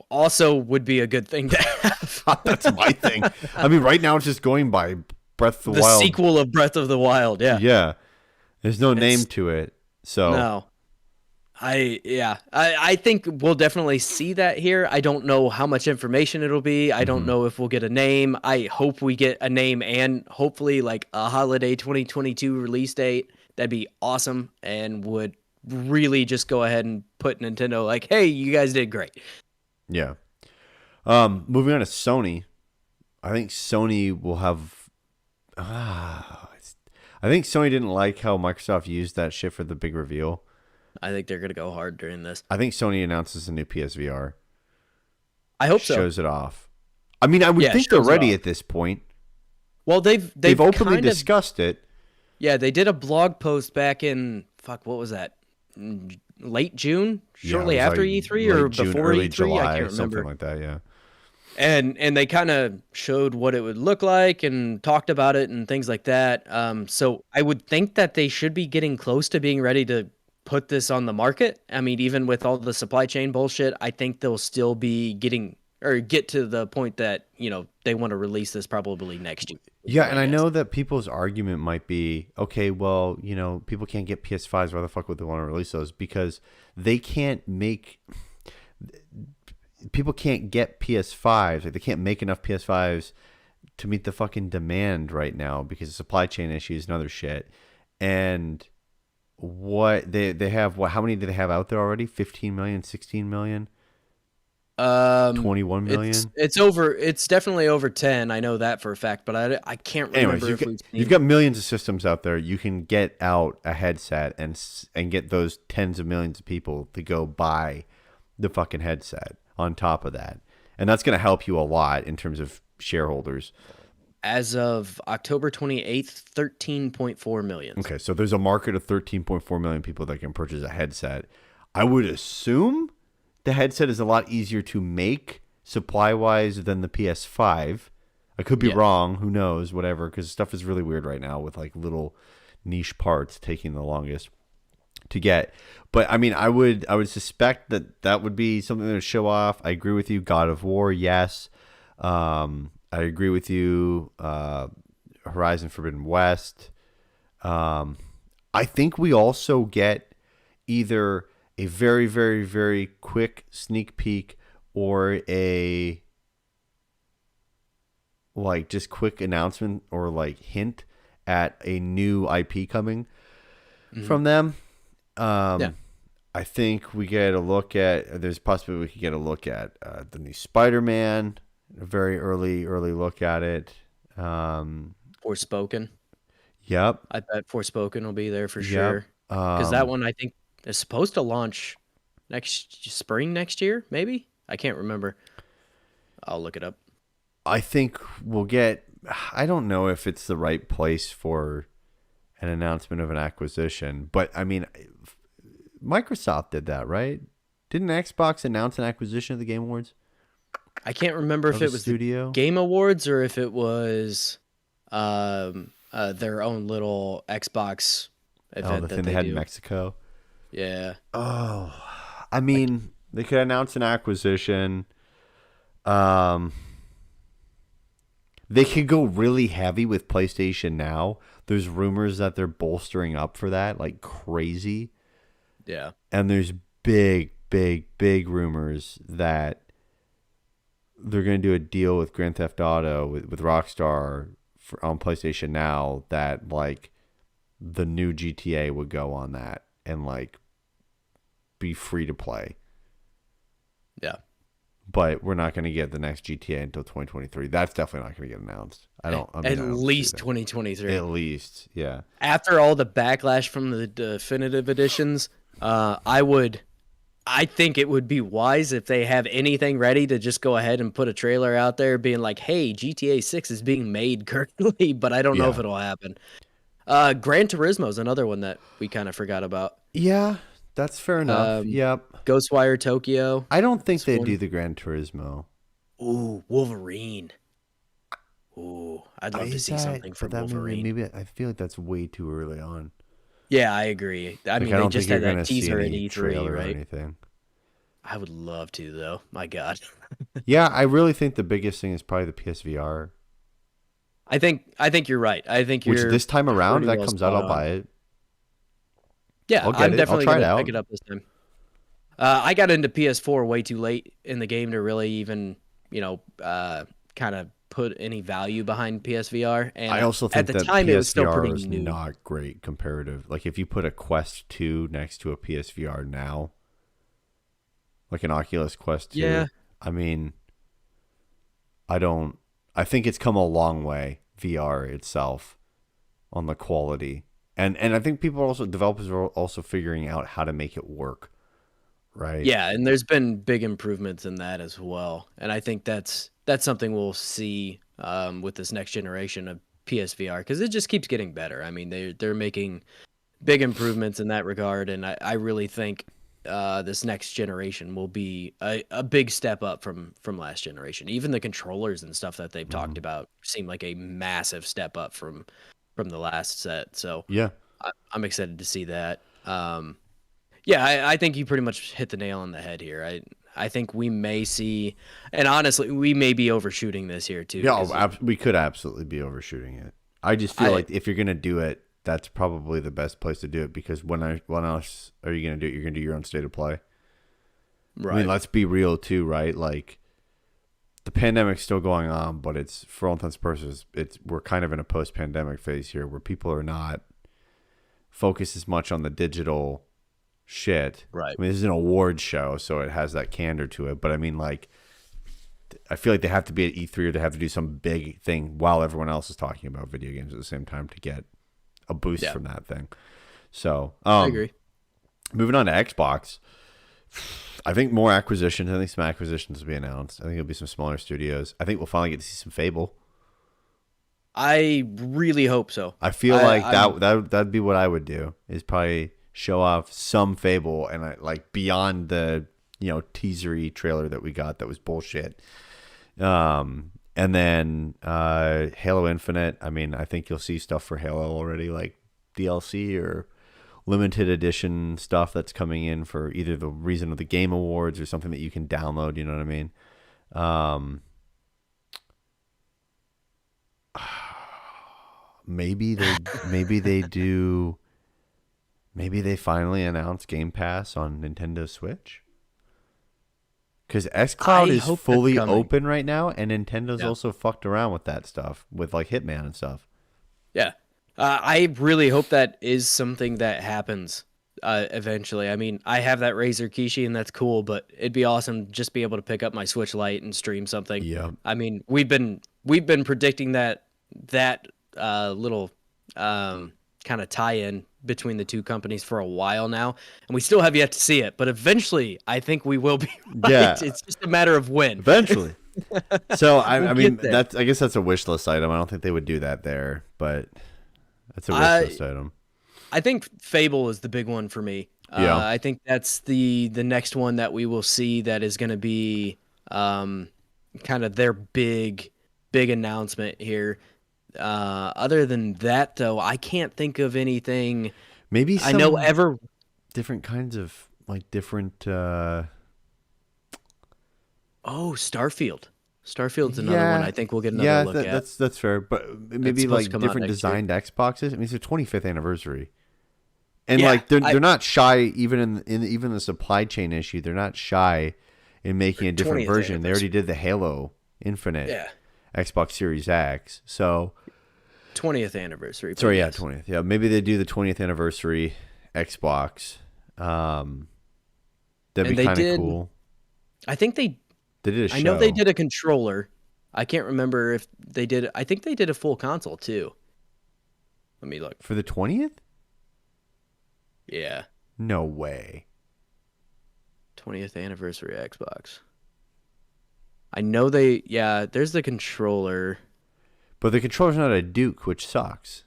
Also would be a good thing to have. That's my thing. I mean, right now it's just going by Breath of the The Wild. sequel of Breath of the Wild, yeah. Yeah. There's no name It's to it. So, no. I think we'll definitely see that here. I don't know how much information it'll be. I don't mhm. know if we'll get a name. I hope we get a name and hopefully like a holiday 2022 release date. That'd be awesome and would really just go ahead and put Nintendo like, "Hey, you guys did great." Yeah. Moving on to Sony. I think Sony will have I think Sony didn't like how Microsoft used that shit for the big reveal. I think they're going to go hard during this. I think Sony announces a new PSVR, I hope so. shows it off. I mean, I would Yeah, it think they're shows it ready off. at this point. Well, They've they've openly kind of discussed it. yeah, they did a blog post back in fuck, what was that? Late June, Yeah, it shortly was after like E3 or late June, before early E3, I can't July, something remember. like that. Yeah. And they kind of showed what it would look like and talked about it and things like that. So I would think that they should be getting close to being ready to put this on the market. I mean, even with all the supply chain bullshit, I think they'll still be getting or get to the point that, they want to release this probably next year, would be Yeah, my and I guess. know that people's argument might be, okay, well, people can't get PS5s. Why the fuck would they want to release those? Because they can't make people can't get PS5s. Like they can't make enough PS5s to meet the fucking demand right now because of supply chain issues and other shit. And what they have, how many do they have out there already? 15 million, 16 million, Um, 21 it's million. it's over. It's definitely over 10. I know that for a fact, but I can't Anyways, remember if we've you've seen. got millions of systems out there. You can get out a headset and get those tens of millions of people to go buy the fucking headset on top of that. And that's going to help you a lot in terms of shareholders. As of October 28th, 13.4 million. Okay, so there's a market of 13.4 million people that can purchase a headset. I would assume the headset is a lot easier to make supply-wise than the PS5. I could be Yeah. wrong. Who knows? Whatever, because stuff is really weird right now with like little niche parts taking the longest to get. But I mean, I would suspect that would be something to show off. I agree with you. God of War, yes. I agree with you. Horizon Forbidden West. I think we also get either a very, very, very quick sneak peek or a like just quick announcement or like hint at a new IP coming Hmm. from them. Yeah. I think we get a look at. There's a possibility we could get a look at the new Spider-Man. A very early look at it. Forspoken. Yep, I bet Forspoken will be there for yep. sure. Because that one I think is supposed to launch next spring next year, maybe. I can't remember. I'll look it up. I think we'll get. I don't know if it's the right place for an announcement of an acquisition, but I mean, Microsoft did that, right? Didn't Xbox announce an acquisition of the Game Awards I can't remember if of a it was the studio? Game Awards or if it was their own little Xbox Oh, the event that thing they they had in do. Mexico. Yeah. Oh, I Like mean, they could announce an acquisition. Um, they could go really heavy with PlayStation Now. There's rumors that they're bolstering up for that like crazy. yeah. And there's big rumors that they're going to do a deal with Grand Theft Auto with Rockstar on PlayStation Now that like the new GTA would go on that and like be free to play. Yeah. But we're not going to get the next GTA until 2023. That's definitely not going to get announced. I At don't. I mean, at I don't see least that. 2023. At least, yeah. After all the backlash from the definitive editions, I think it would be wise if they have anything ready to just go ahead and put a trailer out there being like, "Hey, GTA 6 is being made currently," but I don't know if Yeah. it'll happen. Gran Turismo is another one that we kind of forgot about. Yeah, that's fair enough. Um, Yep. Ghostwire Tokyo. I don't think It's they do one. the Gran Turismo. Ooh, Wolverine. Ooh, I'd love to Is see that? something But from that Wolverine. maybe I feel like that's way too early on. Yeah, I agree. I Like mean, I they don't think just you're had that gonna see teaser at any E3, trailer or right? anything. I would love to, though. My God. Yeah, I really think the biggest thing is probably the PSVR. I think you're right. I think Which you're this time around, pretty if that well comes out, spot I'll on. buy it. Yeah, I'll get I'm it. I'll definitely try it gonna pick out. it up this time. I got into PS4 way too late in the game to really even, kind of put any value behind PSVR. I And also at think the that time, it was still PSVR pretty is new. not great comparative. Like if you put a Quest 2 next to a PSVR now, like an Oculus Quest Yeah, 2, I mean, I don't. I think it's come a long way. VR itself on the quality, and I think people are also developers are also figuring out how to make it work. Right. yeah, and there's been big improvements in that as well. And I think that's something we'll see with this next generation of PSVR because it just keeps getting better. I mean, they're making big improvements in that regard, and I really think this next generation will be a big step up from last generation. Even the controllers and stuff that they've talked about seem like a massive step up from the last set. So Yeah. I'm excited to see that. Yeah, I think you pretty much hit the nail on the head here. I think we may see, and honestly, we may be overshooting this here too. Yeah, 'Cause we could absolutely be overshooting it. I just feel I like if you're gonna do it, that's probably the best place to do it because when else are you gonna do it? You're gonna do your own state of play. I mean, right, let's be real too, right? Like the pandemic's still going on, but it's for all intents and purposes, we're kind of in a post-pandemic phase here where people are not focused as much on the digital shit. right. I mean, this is an award show, so it has that candor to it. But I mean, like, I feel like they have to be at E3 or they have to do some big thing while everyone else is talking about video games at the same time to get a boost Yeah, from that thing. So, I agree. moving on to Xbox, I think more acquisitions. I think some acquisitions will be announced. I think it'll be some smaller studios. I think we'll finally get to see some Fable. I really hope so. I feel like I'm that'd be what I would do is probably show off some Fable and like beyond the teasery trailer that we got that was bullshit. And then Halo Infinite. I mean, I think you'll see stuff for Halo already, like DLC or limited edition stuff that's coming in for either the reason of the Game Awards or something that you can download. You know what I mean? Um, maybe they do. Maybe they finally announce Game Pass on Nintendo Switch. Because xCloud I is hope that's fully coming. open right now, and Nintendo's Yeah. also fucked around with that stuff, with like Hitman and stuff. Yeah. I really hope that is something that happens eventually. I mean, I have that Razer Kishi and that's cool, but it'd be awesome to just be able to pick up my Switch Lite and stream something. Yeah. I mean, we've been predicting that little kind of tie-in between the two companies for a while now, and we still have yet to see it, but eventually I think we will be right. Yeah. It's just a matter of when. Eventually. So I mean get there. I guess that's a wish list item. I don't think they would do that there, but that's a wish I list item. I think Fable is the big one for me. Yeah. I think that's the next one that we will see that is going to be kind of their big announcement here. Other than that, though, I can't think of anything. Maybe I know some different kinds of like different. Oh, Starfield. Starfield's another one I think we'll get another look at. That's fair. But maybe supposed to like come out different next year. designed Xboxes. I mean, it's their 25th anniversary, and Yeah, like they're not shy even in even the supply chain issue. They're not shy in making a different 20th version. They already anniversary. did the Halo Infinite Yeah, Xbox Series X. So 20th anniversary. but sorry, yeah, yes. 20th. Yeah, maybe they do the 20th anniversary Xbox. That'd And be they kind of did. cool. I think they. They did a show. I know they did a controller. I can't remember if they did. I think they did a full console too. Let me look. for the 20th. Yeah, No way. 20th anniversary Xbox. I know they. Yeah, there's the controller. But the controller's not a Duke, which sucks.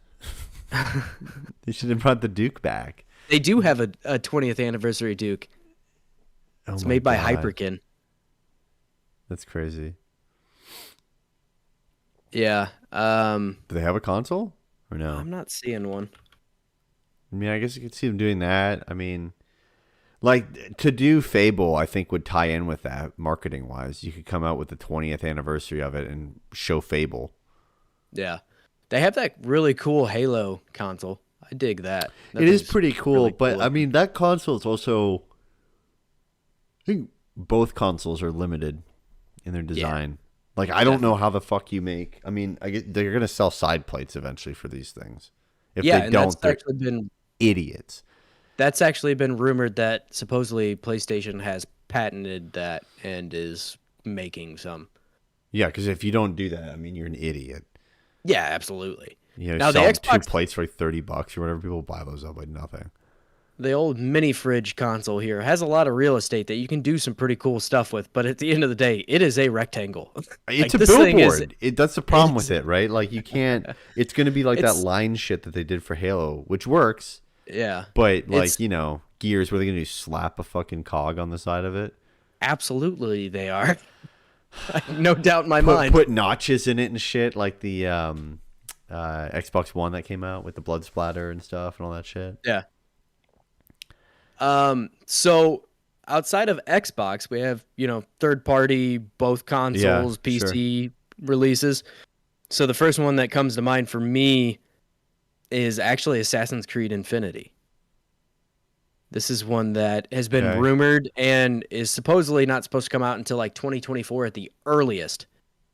They should have brought the Duke back. They do have a 20th anniversary Duke. Oh It's my made by God. Hyperkin. That's crazy. Yeah. Do they have a console or no? I'm not seeing one. I mean, I guess you could see them doing that. I mean, like to do Fable, I think would tie in with that marketing wise. You could come out with the 20th anniversary of it and show Fable. Yeah. They have that really cool Halo console. I dig that. That It is thing's pretty cool, really but cool I mean, that console is also. I think both consoles are limited in their design. Like, I don't know how the fuck you make. I mean, they're gonna sell side plates eventually for these things. If Yeah, they and don't, that's they're actually been idiots. rumored that supposedly PlayStation has patented that and is making some. Yeah, because if you don't do that, I mean, you're an idiot. Yeah, absolutely. You know, Now, the sell Xbox- two plates for like $30 or whatever. People buy those up like nothing. the old mini fridge console here has a lot of real estate that you can do some pretty cool stuff with, but at the end of the day, it is a rectangle. It's Like a this thing is billboard. That's the problem with it's it, right? Like you can't. It's going to be like that it's line shit that they did for Halo, which works, yeah. but like It's Gears, where they going to slap a fucking cog on the side of it, absolutely they are. No doubt in my put mind. put notches in it and shit, like the Xbox One that came out with the blood splatter and stuff and all that shit. Yeah. So outside of Xbox, we have, third party, both Yeah, consoles, sure. PC releases. So the first one that comes to mind for me is actually Assassin's Creed Infinity. This is one that has been Okay. rumored and is supposedly not supposed to come out until like 2024 at the earliest.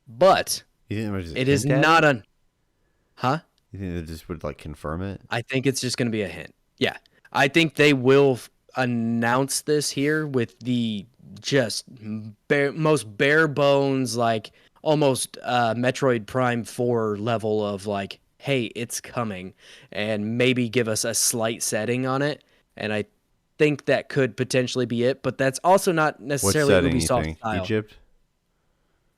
But You think they would just it is hint at not it? a huh? You think they just would like confirm it? I think it's just going to be a hint. Yeah. I think they will announce this here with the just most bare bones, like almost Metroid Prime 4 level of like, hey, it's coming, and maybe give us a slight setting on it. And I think that could potentially be it, but that's also not What necessarily setting you Ubisoft think? style. Egypt?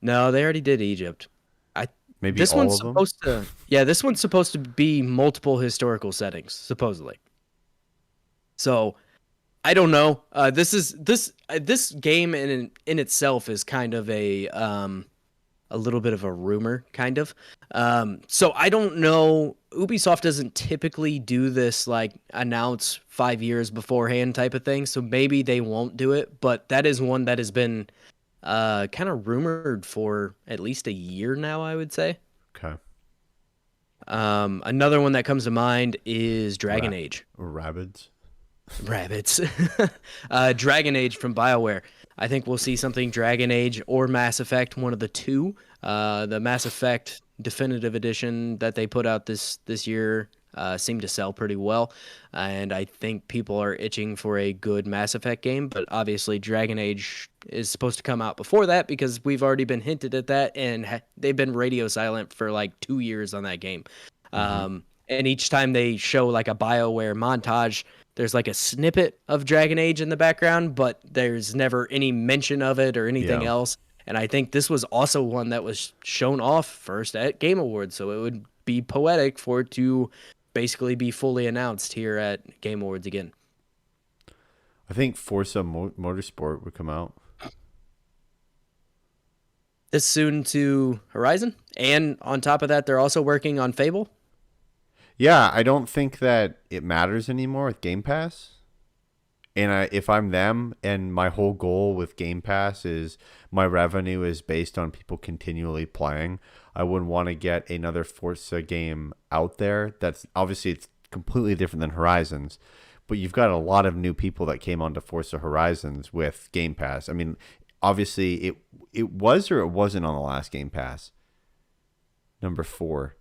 No, they already did Egypt. I Maybe This all one's of them? supposed to, yeah, this one's supposed to be multiple historical settings, supposedly. So I don't know. This game in itself is kind of a little bit of a rumor, kind of. So I don't know. Ubisoft doesn't typically do this like announce 5 years beforehand type of thing. So maybe they won't do it. But that is one that has been kind of rumored for at least a year now, I would say. Okay. Another one that comes to mind is Dragon Age. Rabbids? Rabbits. Dragon Age from BioWare. I think we'll see something Dragon Age or Mass Effect, one of the two. The Mass Effect Definitive Edition that they put out this year seemed to sell pretty well, and I think people are itching for a good Mass Effect game. But obviously, Dragon Age is supposed to come out before that because we've already been hinted at that, and they've been radio silent for like 2 years on that game. Mm-hmm. And each time they show like a BioWare montage, there's like a snippet of Dragon Age in the background, but there's never any mention of it or anything Yeah. else. And I think this was also one that was shown off first at Game Awards, so it would be poetic for it to basically be fully announced here at Game Awards again. I think Forza Motorsport would come out. This soon to Horizon, and on top of that, they're also working on Fable. Yeah, I don't think that it matters anymore with Game Pass. And if I'm them and my whole goal with Game Pass is my revenue is based on people continually playing, I wouldn't want to get another Forza game out there. That's obviously it's completely different than Horizons, but you've got a lot of new people that came onto Forza Horizons with Game Pass. I mean, obviously it was or it wasn't on the last Game Pass. Number 4.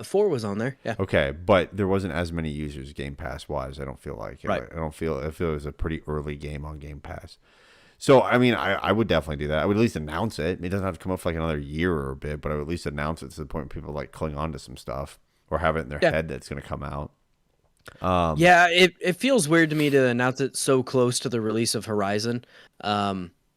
4 was on there, yeah. Okay, but there wasn't as many users Game Pass wise. I don't feel like Right. I feel it was a pretty early game on Game Pass. So I mean, I would definitely do that. I would at least announce it. It doesn't have to come up for like another year or a bit, but I would at least announce it to the point where people like cling on to some stuff or have it in their Yeah. head that it's going to come out. Yeah, it feels weird to me to announce it so close to the release of Horizon,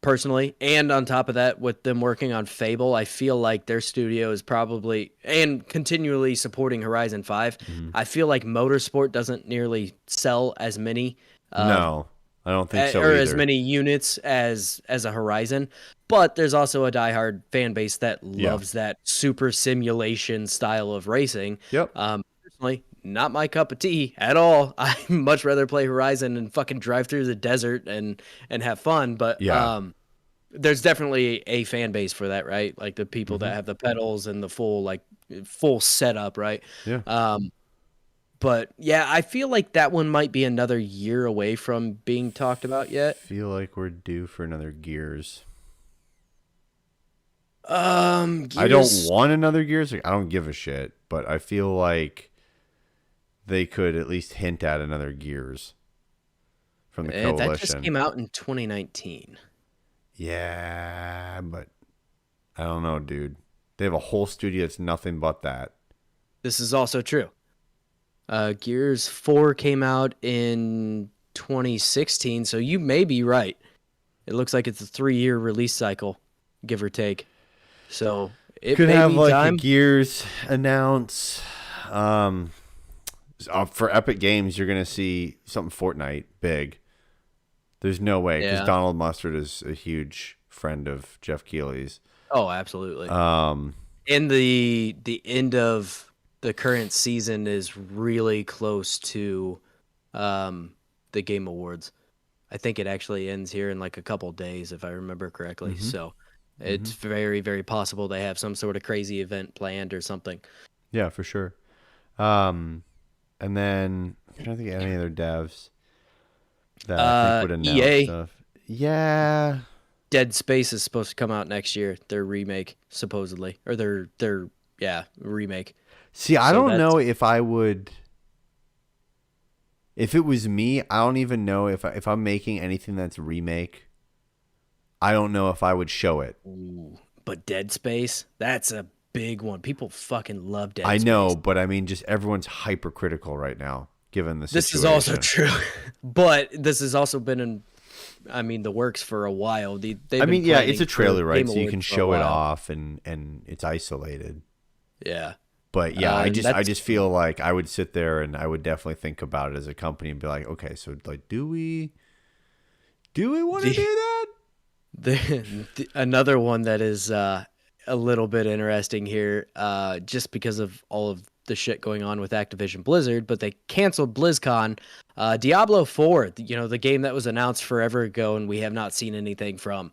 personally. And on top of that, with them working on Fable, I feel like their studio is probably and continually supporting Horizon 5. Mhm. I feel like Motorsport doesn't nearly sell as many No, I don't think so or either. as many units as a Horizon, but there's also a diehard fan base that Yeah. loves that super simulation style of racing. Yep. Personally, not my cup of tea at all. I much rather play Horizon and fucking drive through the desert and have fun. But Yeah. there's definitely a fan base for that, right? Like the people that Mhm. have the pedals and the full setup, right? Yeah. But yeah, I feel like that one might be another year away from being talked about yet. Feel like we're due for another Gears. I don't Gears, want another Gears. Like, I don't give a shit, but I feel like they could at least hint at another Gears from the that just coalition. came out in 2019. Yeah, but I don't know, dude. They have a whole studio that's nothing but that. This is also true. Gears 4 came out in 2016, so you may be right. It looks like it's a 3-year release cycle, give or take. So it Could may have be like a time. Gears announce. Um, for Epic Games, you're gonna see something Fortnite big. There's no way because Yeah. Donald Mustard is a huge friend of Jeff Keighley's. Oh, absolutely. Um, And the end of the current season is really close to um, the Game Awards. I think it actually ends here in like a couple days, if I remember correctly. hmm So hmm it's very, very possible they have some sort of crazy event planned or something. Yeah, for sure. Um, and then I'm trying to think of any other devs that I think would announce EA stuff. Yeah. Dead Space is supposed to come out next year. Their remake, supposedly, or their yeah remake. See, I So don't that's know if I would. If it was me, I don't even know if I'm making anything that's remake. I don't know if I would show it. ooh, but Dead Space, that's a big one. People fucking love I Dead know, Space. but I mean, just everyone's hypercritical right now, given the This is also situation. true, but this has also been in, I mean, the works for a while. I They've been mean, yeah, it's planning a for trailer, right? Game So you Awards can for a show it while. off, and it's isolated. Yeah, But yeah, and I that's just feel like I would sit there and I would definitely think about it as a company and be like, okay, so like, do we want to do the that? another one that is a little bit interesting here, just because of all of the shit going on with Activision Blizzard, but they canceled BlizzCon. Diablo 4, the game that was announced forever ago and we have not seen anything from.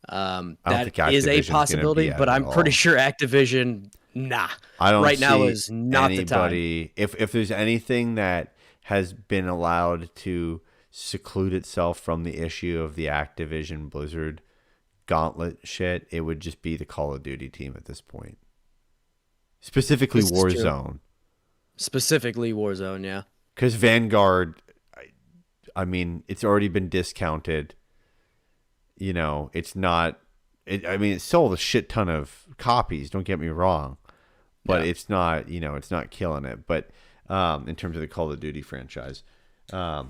I don't That think is a Activision's gonna possibility, be at but it at I'm pretty all. sure Activision, nah, I don't right now see is not the time. anybody. If there's anything that has been allowed to seclude itself from the issue of the Activision Blizzard gauntlet shit, it would just be the Call of Duty team at this point. Specifically This is true. Warzone. Specifically Warzone, yeah. Because Vanguard, I mean, it's already been discounted. You know, it's not. I mean, it sold a shit ton of copies. Don't get me wrong, but Yeah. it's not. It's not killing it. But in terms of the Call of Duty franchise, but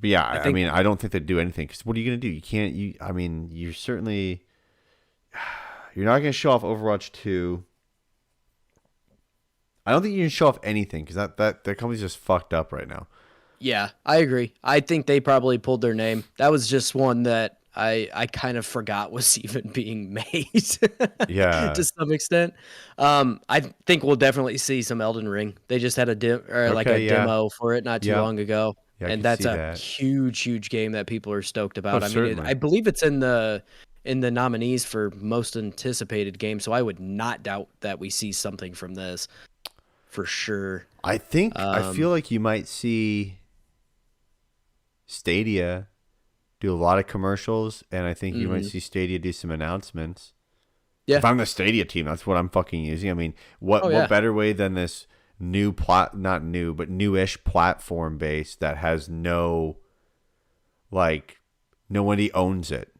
yeah, I I think mean, I don't think they'd do anything because what are you gonna do? You can't. I mean, you're certainly. You're not gonna show off Overwatch 2. I don't think you can show off anything because that company's just fucked up right now. Yeah, I agree. I think they probably pulled their name. That was just one that I kind of forgot was even being made Yeah. to some extent. I think we'll definitely see some Elden Ring. They just had a Okay. Yeah. demo for it not too Yeah. long ago, Yeah. I and could that's see a that. huge, huge game that people are stoked Oh, about. I mean, I certainly. believe it's in the nominees for most anticipated game, so I would not doubt that we see something from this for sure. I feel Um, like you might see Stadia do a lot of commercials, and I think you might mhm. see Stadia do some announcements. Yeah. If I'm the Stadia team, that's what I'm fucking using. I mean, Oh what yeah. better way than this new not new, but newish platform base that has no like nobody owns it.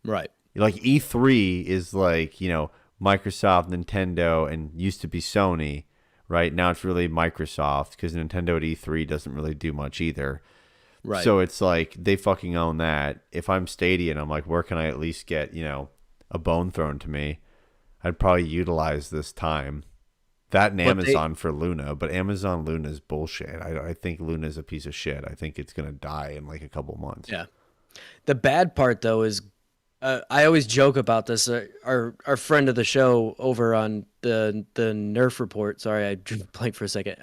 Right. Like E3 is like, Microsoft, Nintendo, and used to be Sony, right? Now it's really Microsoft because Nintendo at E3 doesn't really do much either. Right. So it's like they fucking own that. If I'm Stadia and I'm like, where can I at least get, a bone thrown to me? I'd probably utilize this time. That and But they Amazon for Luna, but Amazon Luna is bullshit. I think Luna is a piece of shit. I think it's gonna die in like a couple months. Yeah. The bad part though is I always joke about this. Our friend of the show over on the Nerf report. Sorry, I drew a blank for a second.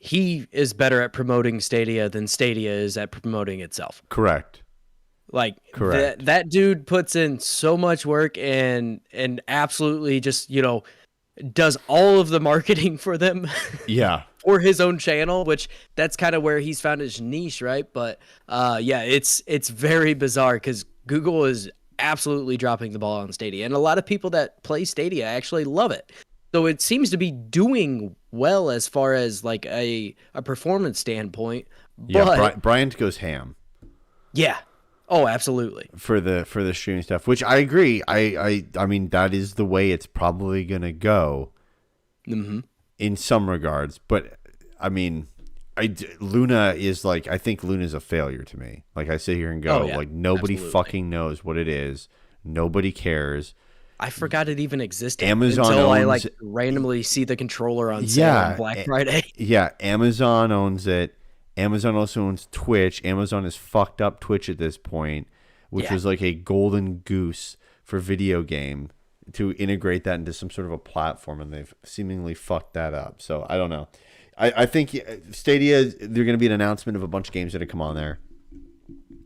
He is better at promoting Stadia than Stadia is at promoting itself. Correct. Like Correct. that dude puts in so much work and absolutely just does all of the marketing for them Yeah. for his own channel, which that's kind of where he's found his niche, right? But yeah, it's very bizarre because Google is absolutely dropping the ball on Stadia, and a lot of people that play Stadia actually love it. So it seems to be doing well as far as like a performance standpoint. Yeah. But Bryant goes ham yeah, oh, absolutely. for the streaming stuff, which I agree. I mean that is the way it's probably gonna go Hmm. in some regards. But I mean, Luna is like, I think Luna is a failure to me. Like I sit here and go, Oh yeah, like nobody absolutely. fucking knows what it is. Nobody cares. I forgot it even existed Amazon until I owns, like randomly see the controller on sale on yeah, Black Friday. yeah. Amazon owns it. Amazon also owns Twitch. Amazon has fucked up Twitch at this point, which Yeah. was like a golden goose for video game to integrate that into some sort of a platform, and they've seemingly fucked that up. So I don't know. I think Stadia, they're going to be an announcement of a bunch of games that have come on there.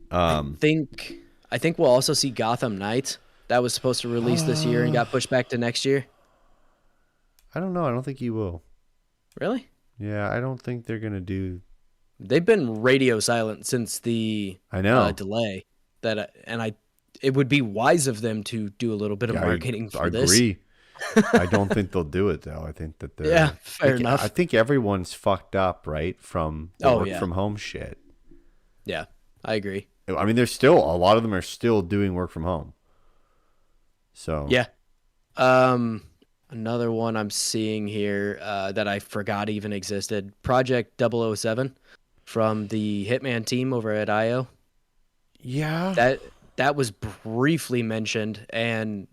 I think I think we'll also see Gotham Knights. That was supposed to release this year and got pushed back to next year. I don't know. I don't think you will. Really? Yeah, I don't think they're going to do. They've been radio silent since the I know. delay. It would be wise of them to do a little bit of Yeah, marketing I for this. agree. I don't think they'll do it though. I think that they're Yeah, fair enough. I think everyone's fucked up, right? From the work from home shit. Yeah, I agree. I mean, there's still a lot of them are still doing work from home. So Yeah. Another one I'm seeing here that I forgot even existed. Project 007 from the Hitman team over at IO. yeah, That was briefly mentioned, and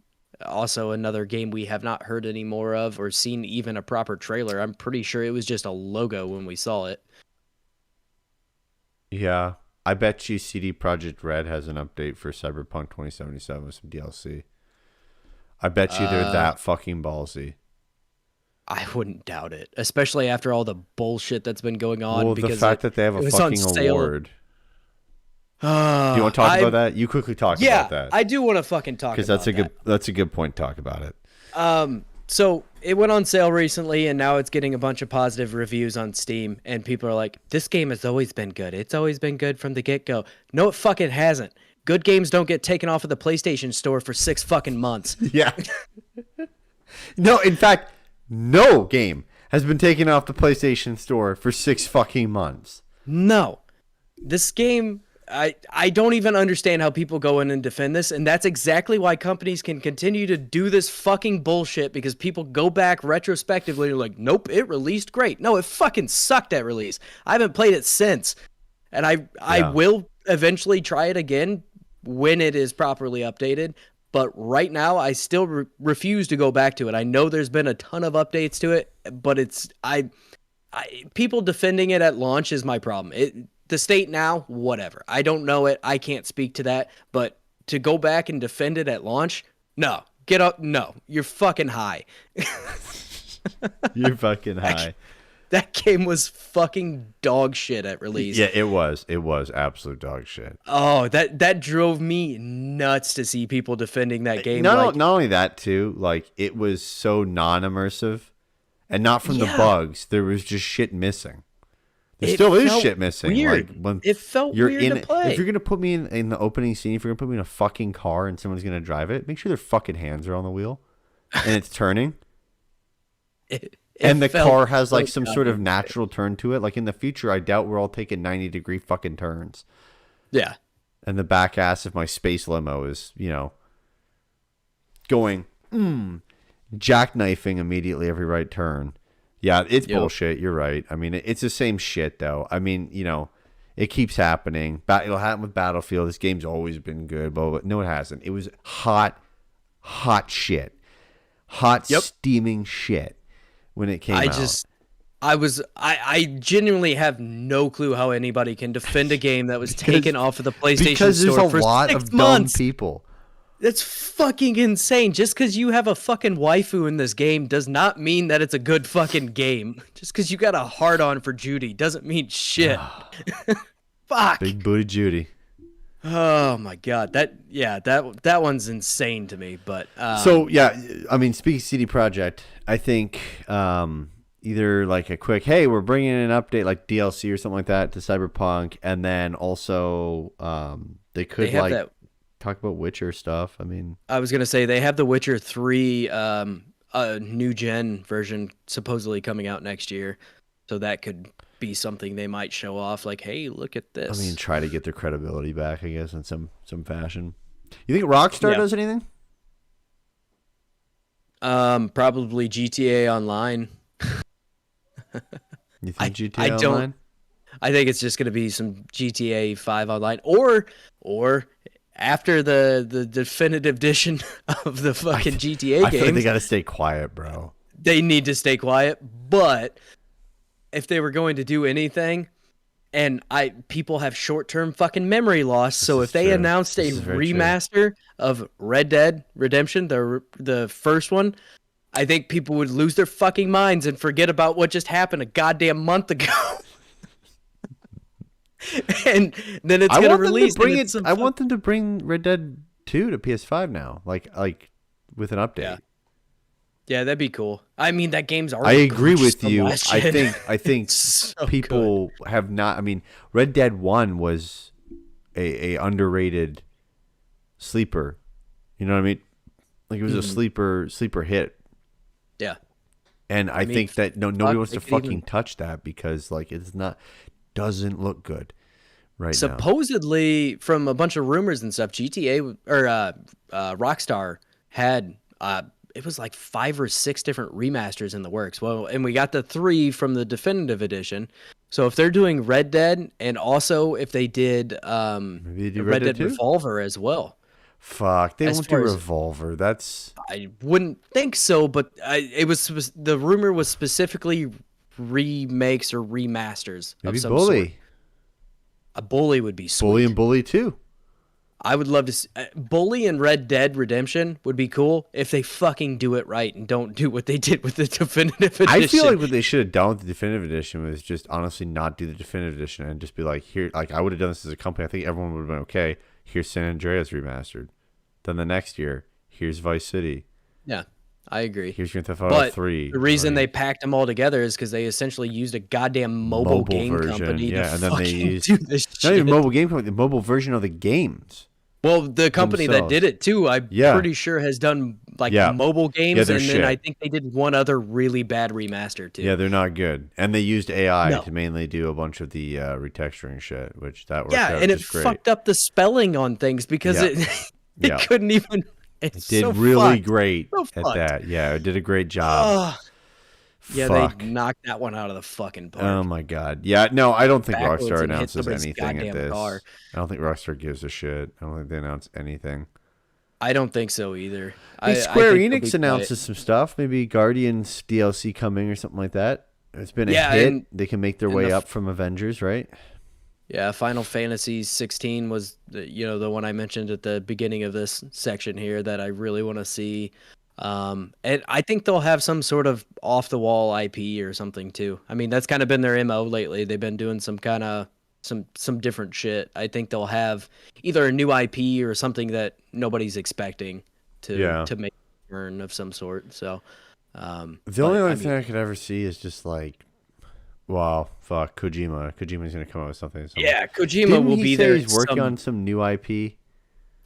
also another game we have not heard any more of or seen even a proper trailer. I'm pretty sure it was just a logo when we saw it. yeah. I bet you CD Projekt Red has an update for Cyberpunk 2077 with some DLC. I bet you they're that fucking ballsy. I wouldn't doubt it, especially after all the bullshit that's been going on. Well, because the fact that they have it a was on fucking sale. award. Do you want to talk about that? You quickly talk about that. I do want to fucking talk about that. Because that's a good point to talk about it. So it went on sale recently, and now it's getting a bunch of positive reviews on Steam, and people are like, this game has always been good. It's always been good from the get-go. No, it fucking hasn't. Good games don't get taken off of the PlayStation Store for 6 fucking months. Yeah. No, in fact, no game has been taken off the PlayStation Store for 6 fucking months. No. This game, I don't even understand how people go in and defend this, and that's exactly why companies can continue to do this fucking bullshit, because people go back retrospectively and are like, nope, it released great. No, it fucking sucked at release. I haven't played it since. And I will eventually try it again when it is properly updated. But right now, I still refuse to go back to it. I know there's been a ton of updates to it, but people defending it at launch is my problem. The state now, whatever. I don't know it. I can't speak to that. But to go back and defend it at launch, no. Get up. No. You're fucking high. You're fucking high. That game was fucking dog shit at release. Yeah, it was. It was absolute dog shit. Oh, that drove me nuts to see people defending that game. Not only that, too, like, it was so non-immersive. And not from the bugs. There was just shit missing. There still is shit missing. Weird. Like, when it felt weird to play. If you're going to put me in the opening scene, if you're going to put me in a fucking car and someone's going to drive it, make sure their fucking hands are on the wheel. And it's turning. And the car has like some sort of natural turn to it. Like in the future, I doubt we're all taking 90-degree fucking turns. Yeah. And the back ass of my space limo is, going, jackknifing immediately every right turn. Yeah, it's bullshit. You're right. I mean, it's the same shit, though. I mean, it keeps happening. It'll happen with Battlefield. This game's always been good, but no, it hasn't. It was hot shit. Steaming shit. When it came out. I genuinely have no clue how anybody can defend a game that was taken off of the PlayStation Store for 6 months. Because there's a lot of dumb people. That's fucking insane. Just because you have a fucking waifu in this game does not mean that it's a good fucking game. Just because you got a hard-on for Judy doesn't mean shit. Fuck. Big booty Judy. Oh my god, that one's insane to me. But so yeah, I mean, speaking of CD Projekt, I think either like a quick, hey, we're bringing an update like DLC or something like that to Cyberpunk, and then also they could talk about Witcher stuff. I mean, I was gonna say they have the Witcher 3 a new gen version supposedly coming out next year, so that could be something they might show off, like, hey, look at this. I mean, try to get their credibility back, I guess, in some fashion. You think Rockstar does anything? Probably GTA Online. You think GTA Online? I think it's just going to be some GTA 5 online, or after the definitive edition of the fucking GTA I feel like they games, gotta stay quiet, bro. they need to stay quiet. But if they were going to do anything, and people have short-term fucking memory loss, This so is if they true. announced a This is very true. remaster of Red Dead Redemption, the first one, I think people would lose their fucking minds and forget about what just happened a goddamn month ago. And then it's I gonna want them to release, and bring it's it. some I want them to bring Red Dead 2 to PS5 now, like with an yeah, update. yeah, that'd be cool. I mean, that game's I already agree gorgeous with from you. last I gen. think I think It's so good. people have not. I mean, Red Dead 1 was a underrated sleeper. You know what I mean? Like it was a sleeper hit, Yeah, and I mean, think that nobody fuck, wants they to could even fucking touch that because like it's not doesn't look good right now. supposedly from a bunch of rumors and stuff. GTA or Rockstar had it was like 5 or 6 different remasters in the works. Well, and we got the 3 from the definitive edition. So if they're doing Red Dead, and also if they did Maybe they do Red Red Dead Dead 2? Revolver as well. Fuck, they As won't do far as Revolver. That's I wouldn't think so, but the rumor was specifically remakes or remasters of maybe some sort. Bully. A Bully would be Bully sweet. and Bully 2. I would love to see, Bully and Red Dead Redemption would be cool if they fucking do it right and don't do what they did with the definitive edition. I feel like what they should have done with the definitive edition was just honestly not do the definitive edition and just be like, here, like I would have done this as a company. I think everyone would have been okay. Here's San Andreas remastered. Then the next year, here's Vice City. Yeah, I agree. Here's Grand Theft Auto But 3. the reason they Like, packed them all together is because they essentially used a goddamn mobile game version, company to yeah, and then they fucking used do this not even shit. mobile game company, the mobile version of the games Well, the company that themselves. did it too, I'm Yeah, pretty sure has done like yeah, mobile games, they're and then I shit. think they did one other really bad remaster too. Yeah, they're not good, and they used AI No. to mainly do a bunch of the retexturing shit, which that worked Yeah, out and it just great. fucked up the spelling on things because Yeah, it yeah. couldn't even. It It's did so really fucked. great So at fucked. that. Yeah, it did a great job. Ugh. Yeah, Fuck. they knocked that one out of the fucking park. Oh my god. Yeah, no, I don't think Backwards Rockstar and hit announces somebody's anything at goddamn this. car. I don't think Rockstar gives a shit. I don't think they announce anything. I don't think so either. I think I Square think they'll be Enix quiet. announces some stuff. Maybe Guardians DLC coming or something like that. It's been a Yeah, hit. and They can make their and way the up from Avengers, right? Yeah, Final Fantasy 16 was the one I mentioned at the beginning of this section here that I really want to see. And I think they'll have some sort of off the wall IP or something too. I mean, that's kind of been their MO lately. They've been doing some kind of some different shit. I think they'll have either a new IP or something that nobody's expecting Yeah. to make a turn of some sort. So, The only but, other I thing mean, I could ever see is just like, wow, fuck, Kojima. Kojima's gonna come up with something. yeah, Kojima Didn't will he be say there. he's working on some new IP?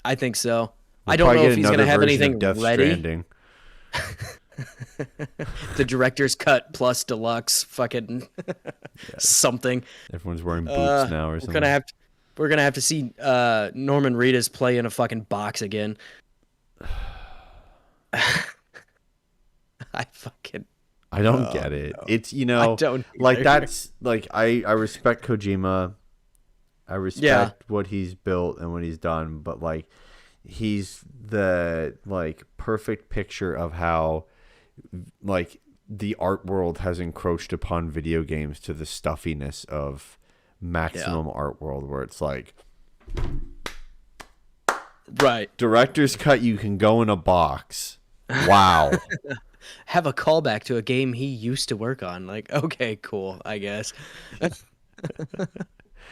I think so. We'll I don't probably know get if he's gonna another have version of anything Death ready. Stranding. The director's cut plus deluxe fucking something. Everyone's wearing boots now or We're something. gonna have to see Norman Reedus play in a fucking box again. I fucking I don't get it. no. It's I don't like either. that's like I respect Kojima. I respect what he's built and what he's done, but like he's the like perfect picture of how like the art world has encroached upon video games to the stuffiness of maximum art world where it's like right. director's cut you can go in a box. Wow. Have a callback to a game he used to work on. Like, okay, cool, I guess.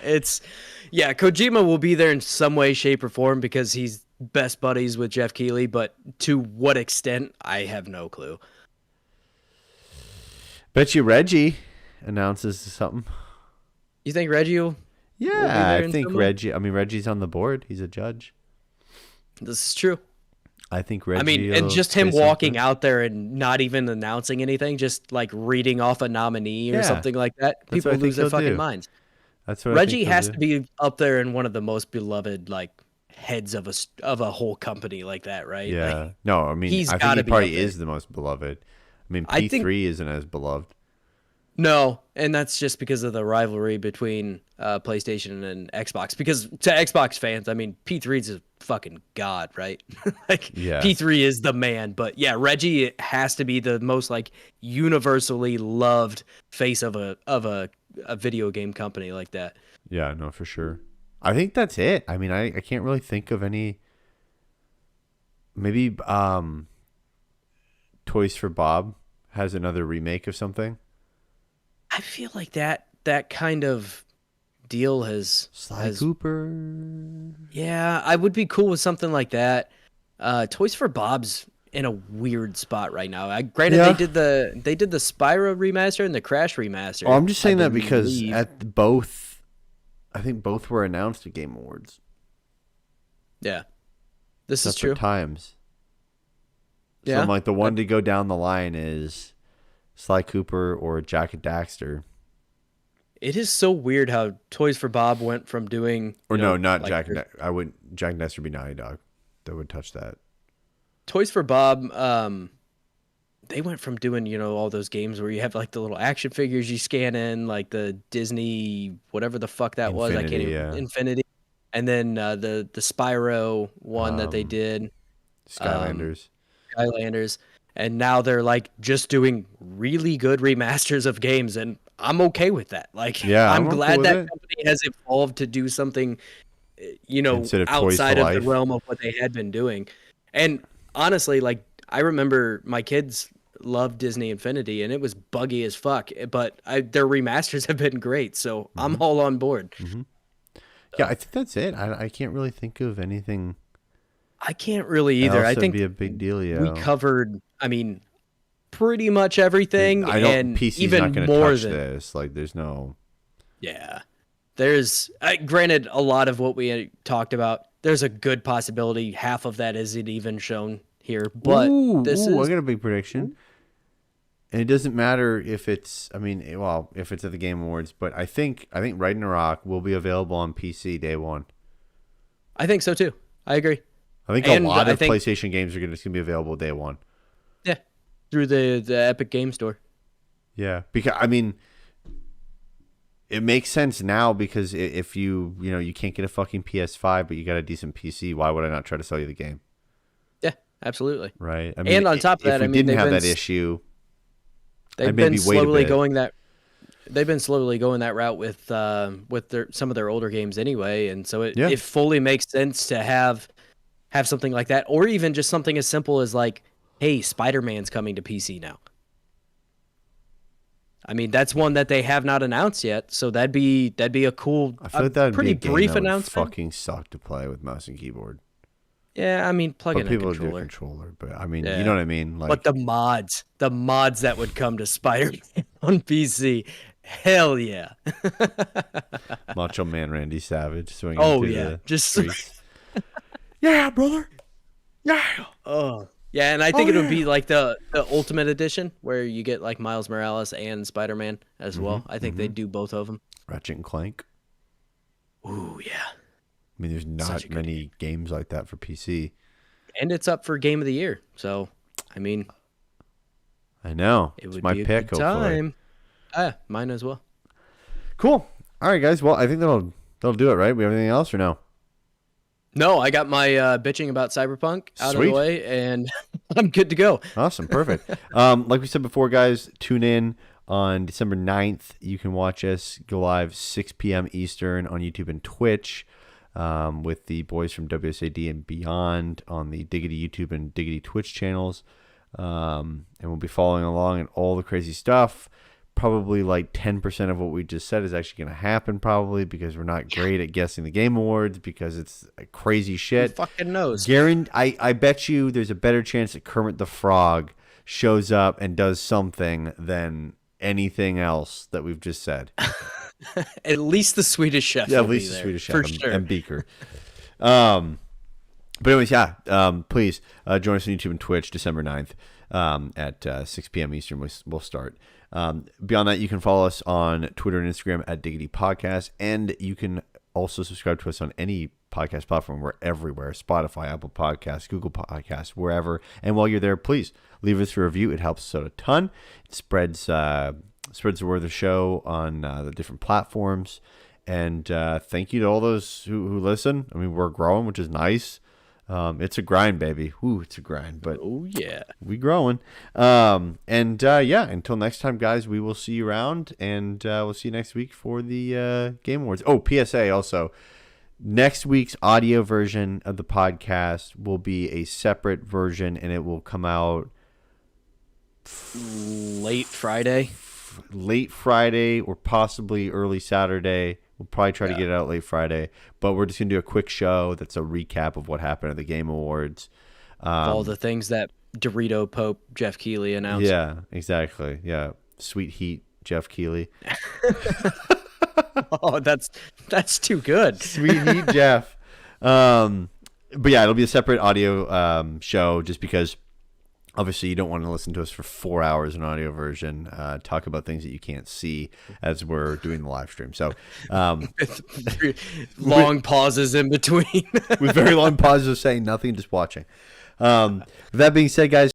Kojima will be there in some way, shape, or form because he's best buddies with Jeff Keighley, but to what extent, I have no clue. Bet you Reggie announces something. You think Reggie will be Yeah, there I in think some way? Reggie's on the board. He's a judge. This is true. I think Reggie. I mean, and just him walking out there and not even announcing anything, just like reading off a nominee or Yeah, something like that, that's people what I think lose their he'll fucking do. minds. That's what Reggie I think has he'll to do. be up there in one of the most beloved like heads of a whole company like that, right? Yeah. Like, No, I mean, he's I think gotta he be probably up there. is the most beloved. I mean, I think P3 isn't as beloved. No, and that's just because of the rivalry between PlayStation and Xbox. Because to Xbox fans, I mean, P3 is a fucking god, right? Like Yeah. P3 is the man. But yeah, Reggie has to be the most like universally loved face of a video game company like that. Yeah, no, for sure. I think that's it. I mean, I can't really think of any. Maybe Toys for Bob has another remake of something. I feel like that kind of deal Sly has Cooper. yeah, I would be cool with something like that. Toys for Bob's in a weird spot right now. Granted, Yeah. they did the Spyro remaster and the Crash Oh, remaster, I'm just I saying that because believe. at both, I think both were announced at Game Awards, Yeah, this is separate true. times. So I'm Yeah, like, the I, one to go down the line is Sly Cooper or Jack and Daxter. it is so weird how Toys for Bob went from doing, Or no, not like Jack and I wouldn't. Jack and Daxter would be Naughty Dog. That would touch that. Toys for Bob. They went from doing, all those games where you have like the little action figures you scan in, like the Disney, whatever the fuck that was. I can't Infinity, even, yeah. Infinity. And then the Spyro one that they Um, did, um, Skylanders. Skylanders. And now they're like just doing really good remasters of games. And I'm okay with that. Like, Yeah, I'm I'm cool glad with that it. company has evolved to do something, Instead of Toys to outside of the Life. realm of what they had been doing. And honestly, like I remember my kids loved Disney Infinity and it was buggy as fuck, but their remasters have been great, so I'm hmm all on board. hmm Yeah, I think that's it. I can't really think of anything I can't really either. else I that'd think be a big deal, we yo. covered, I mean, pretty much everything I don't. and PC's not even going to more touch than this. Like, there's no. yeah. There's granted a lot of what we had talked about. There's a good possibility half of that isn't even shown here, but this I is got a big prediction. And it doesn't matter if it's. I mean, well, if it's at the Game Awards, but I think Ragnarok will be available on PC day one. I think so too. I agree. I think a And lot I of think PlayStation games are going to be available day one. yeah, through the Epic Game Store. Yeah, because I mean, it makes sense now because if you can't get a fucking PS5, but you got a decent PC, why would I not try to sell you the game? Yeah, absolutely. Right? I mean, And on top of if that, we I mean didn't have that issue, I'd they've been maybe wait a slowly bit. going that they've been slowly going that route with some of their older games anyway, and so Yeah. it fully makes sense to have something like that, or even just something as simple as like, hey, Spider-Man's coming to PC now. I mean, that's one that they have not announced yet, so that'd be a cool, I feel like that would be pretty a game brief that would announcement. fucking suck to play with mouse and keyboard. Yeah, I mean, plug But in a people would do a controller. controller. But I mean, you know Yeah. what I mean? Like, But the mods that would come to Spider-Man on PC, hell yeah. Macho Man Randy Savage swinging Oh through yeah, the just streets. Yeah, brother. Yeah. oh yeah, and I Oh think it would yeah. be like the Ultimate Edition where you get like Miles Morales and Spider-Man as hmm well. I think hmm they'd do both of them. Ratchet and Clank. Ooh yeah, I mean, there's such not a good game, many games like that for PC. and it's up for Game of the Year. So I mean, I know. it It's would my be a pick, good hopefully. time. Ah, mine as well. Cool. All right, guys. Well, I think that'll do it, right? We have anything else or no? No, I got my bitching about Cyberpunk out of the Sweet. way, and I'm good to go. Awesome. Perfect. Like we said before, guys, tune in on December 9th. You can watch us go live 6 p.m. Eastern on YouTube and Twitch with the boys from WSAD and beyond on the Diggity YouTube and Diggity Twitch channels. And we'll be following along and all the crazy stuff. Probably like 10% of what we just said is actually going to happen, probably because we're not great at guessing the Game Awards because it's crazy Who shit. fucking knows? I bet you there's a better chance that Kermit the Frog shows up and does something than anything else that we've just said. At least the Swedish Chef. Yeah, will at be least the there, Swedish for Chef sure. and Beaker. But anyways, yeah, please join us on YouTube and Twitch December 9th at 6 p.m. Eastern. We'll start. Beyond that, you can follow us on Twitter and Instagram at Diggity Podcast, and you can also subscribe to us on any podcast platform. We're everywhere: Spotify, Apple Podcasts, Google Podcasts, wherever. And while you're there, please leave us a review. It helps us out a ton. It spreads spreads the word of the show on the different platforms. And thank you to all those who listen. I mean, we're growing, which is nice. It's a grind, baby. Ooh, it's a grind, but Oh yeah. we growing. Yeah, until next time, guys, we will see you around, and we'll see you next week for the Game Awards. Oh, PSA also. Next week's audio version of the podcast will be a separate version, and it will come out Late Friday or possibly early Saturday. We'll probably try to get it out late Friday, but we're just going to do a quick show that's a recap of what happened at the Game Awards. all the things that Dorito Pope Jeff Keighley announced. Yeah, exactly. Yeah. Sweet Heat, Jeff Keighley. Oh, that's too good. Sweet Heat, Jeff. But yeah, it'll be a separate audio show just because obviously you don't want to listen to us for 4 hours in audio version, talk about things that you can't see as we're doing the live stream. So long pauses in between. with very long pauses of saying nothing, just watching. With that being said, guys,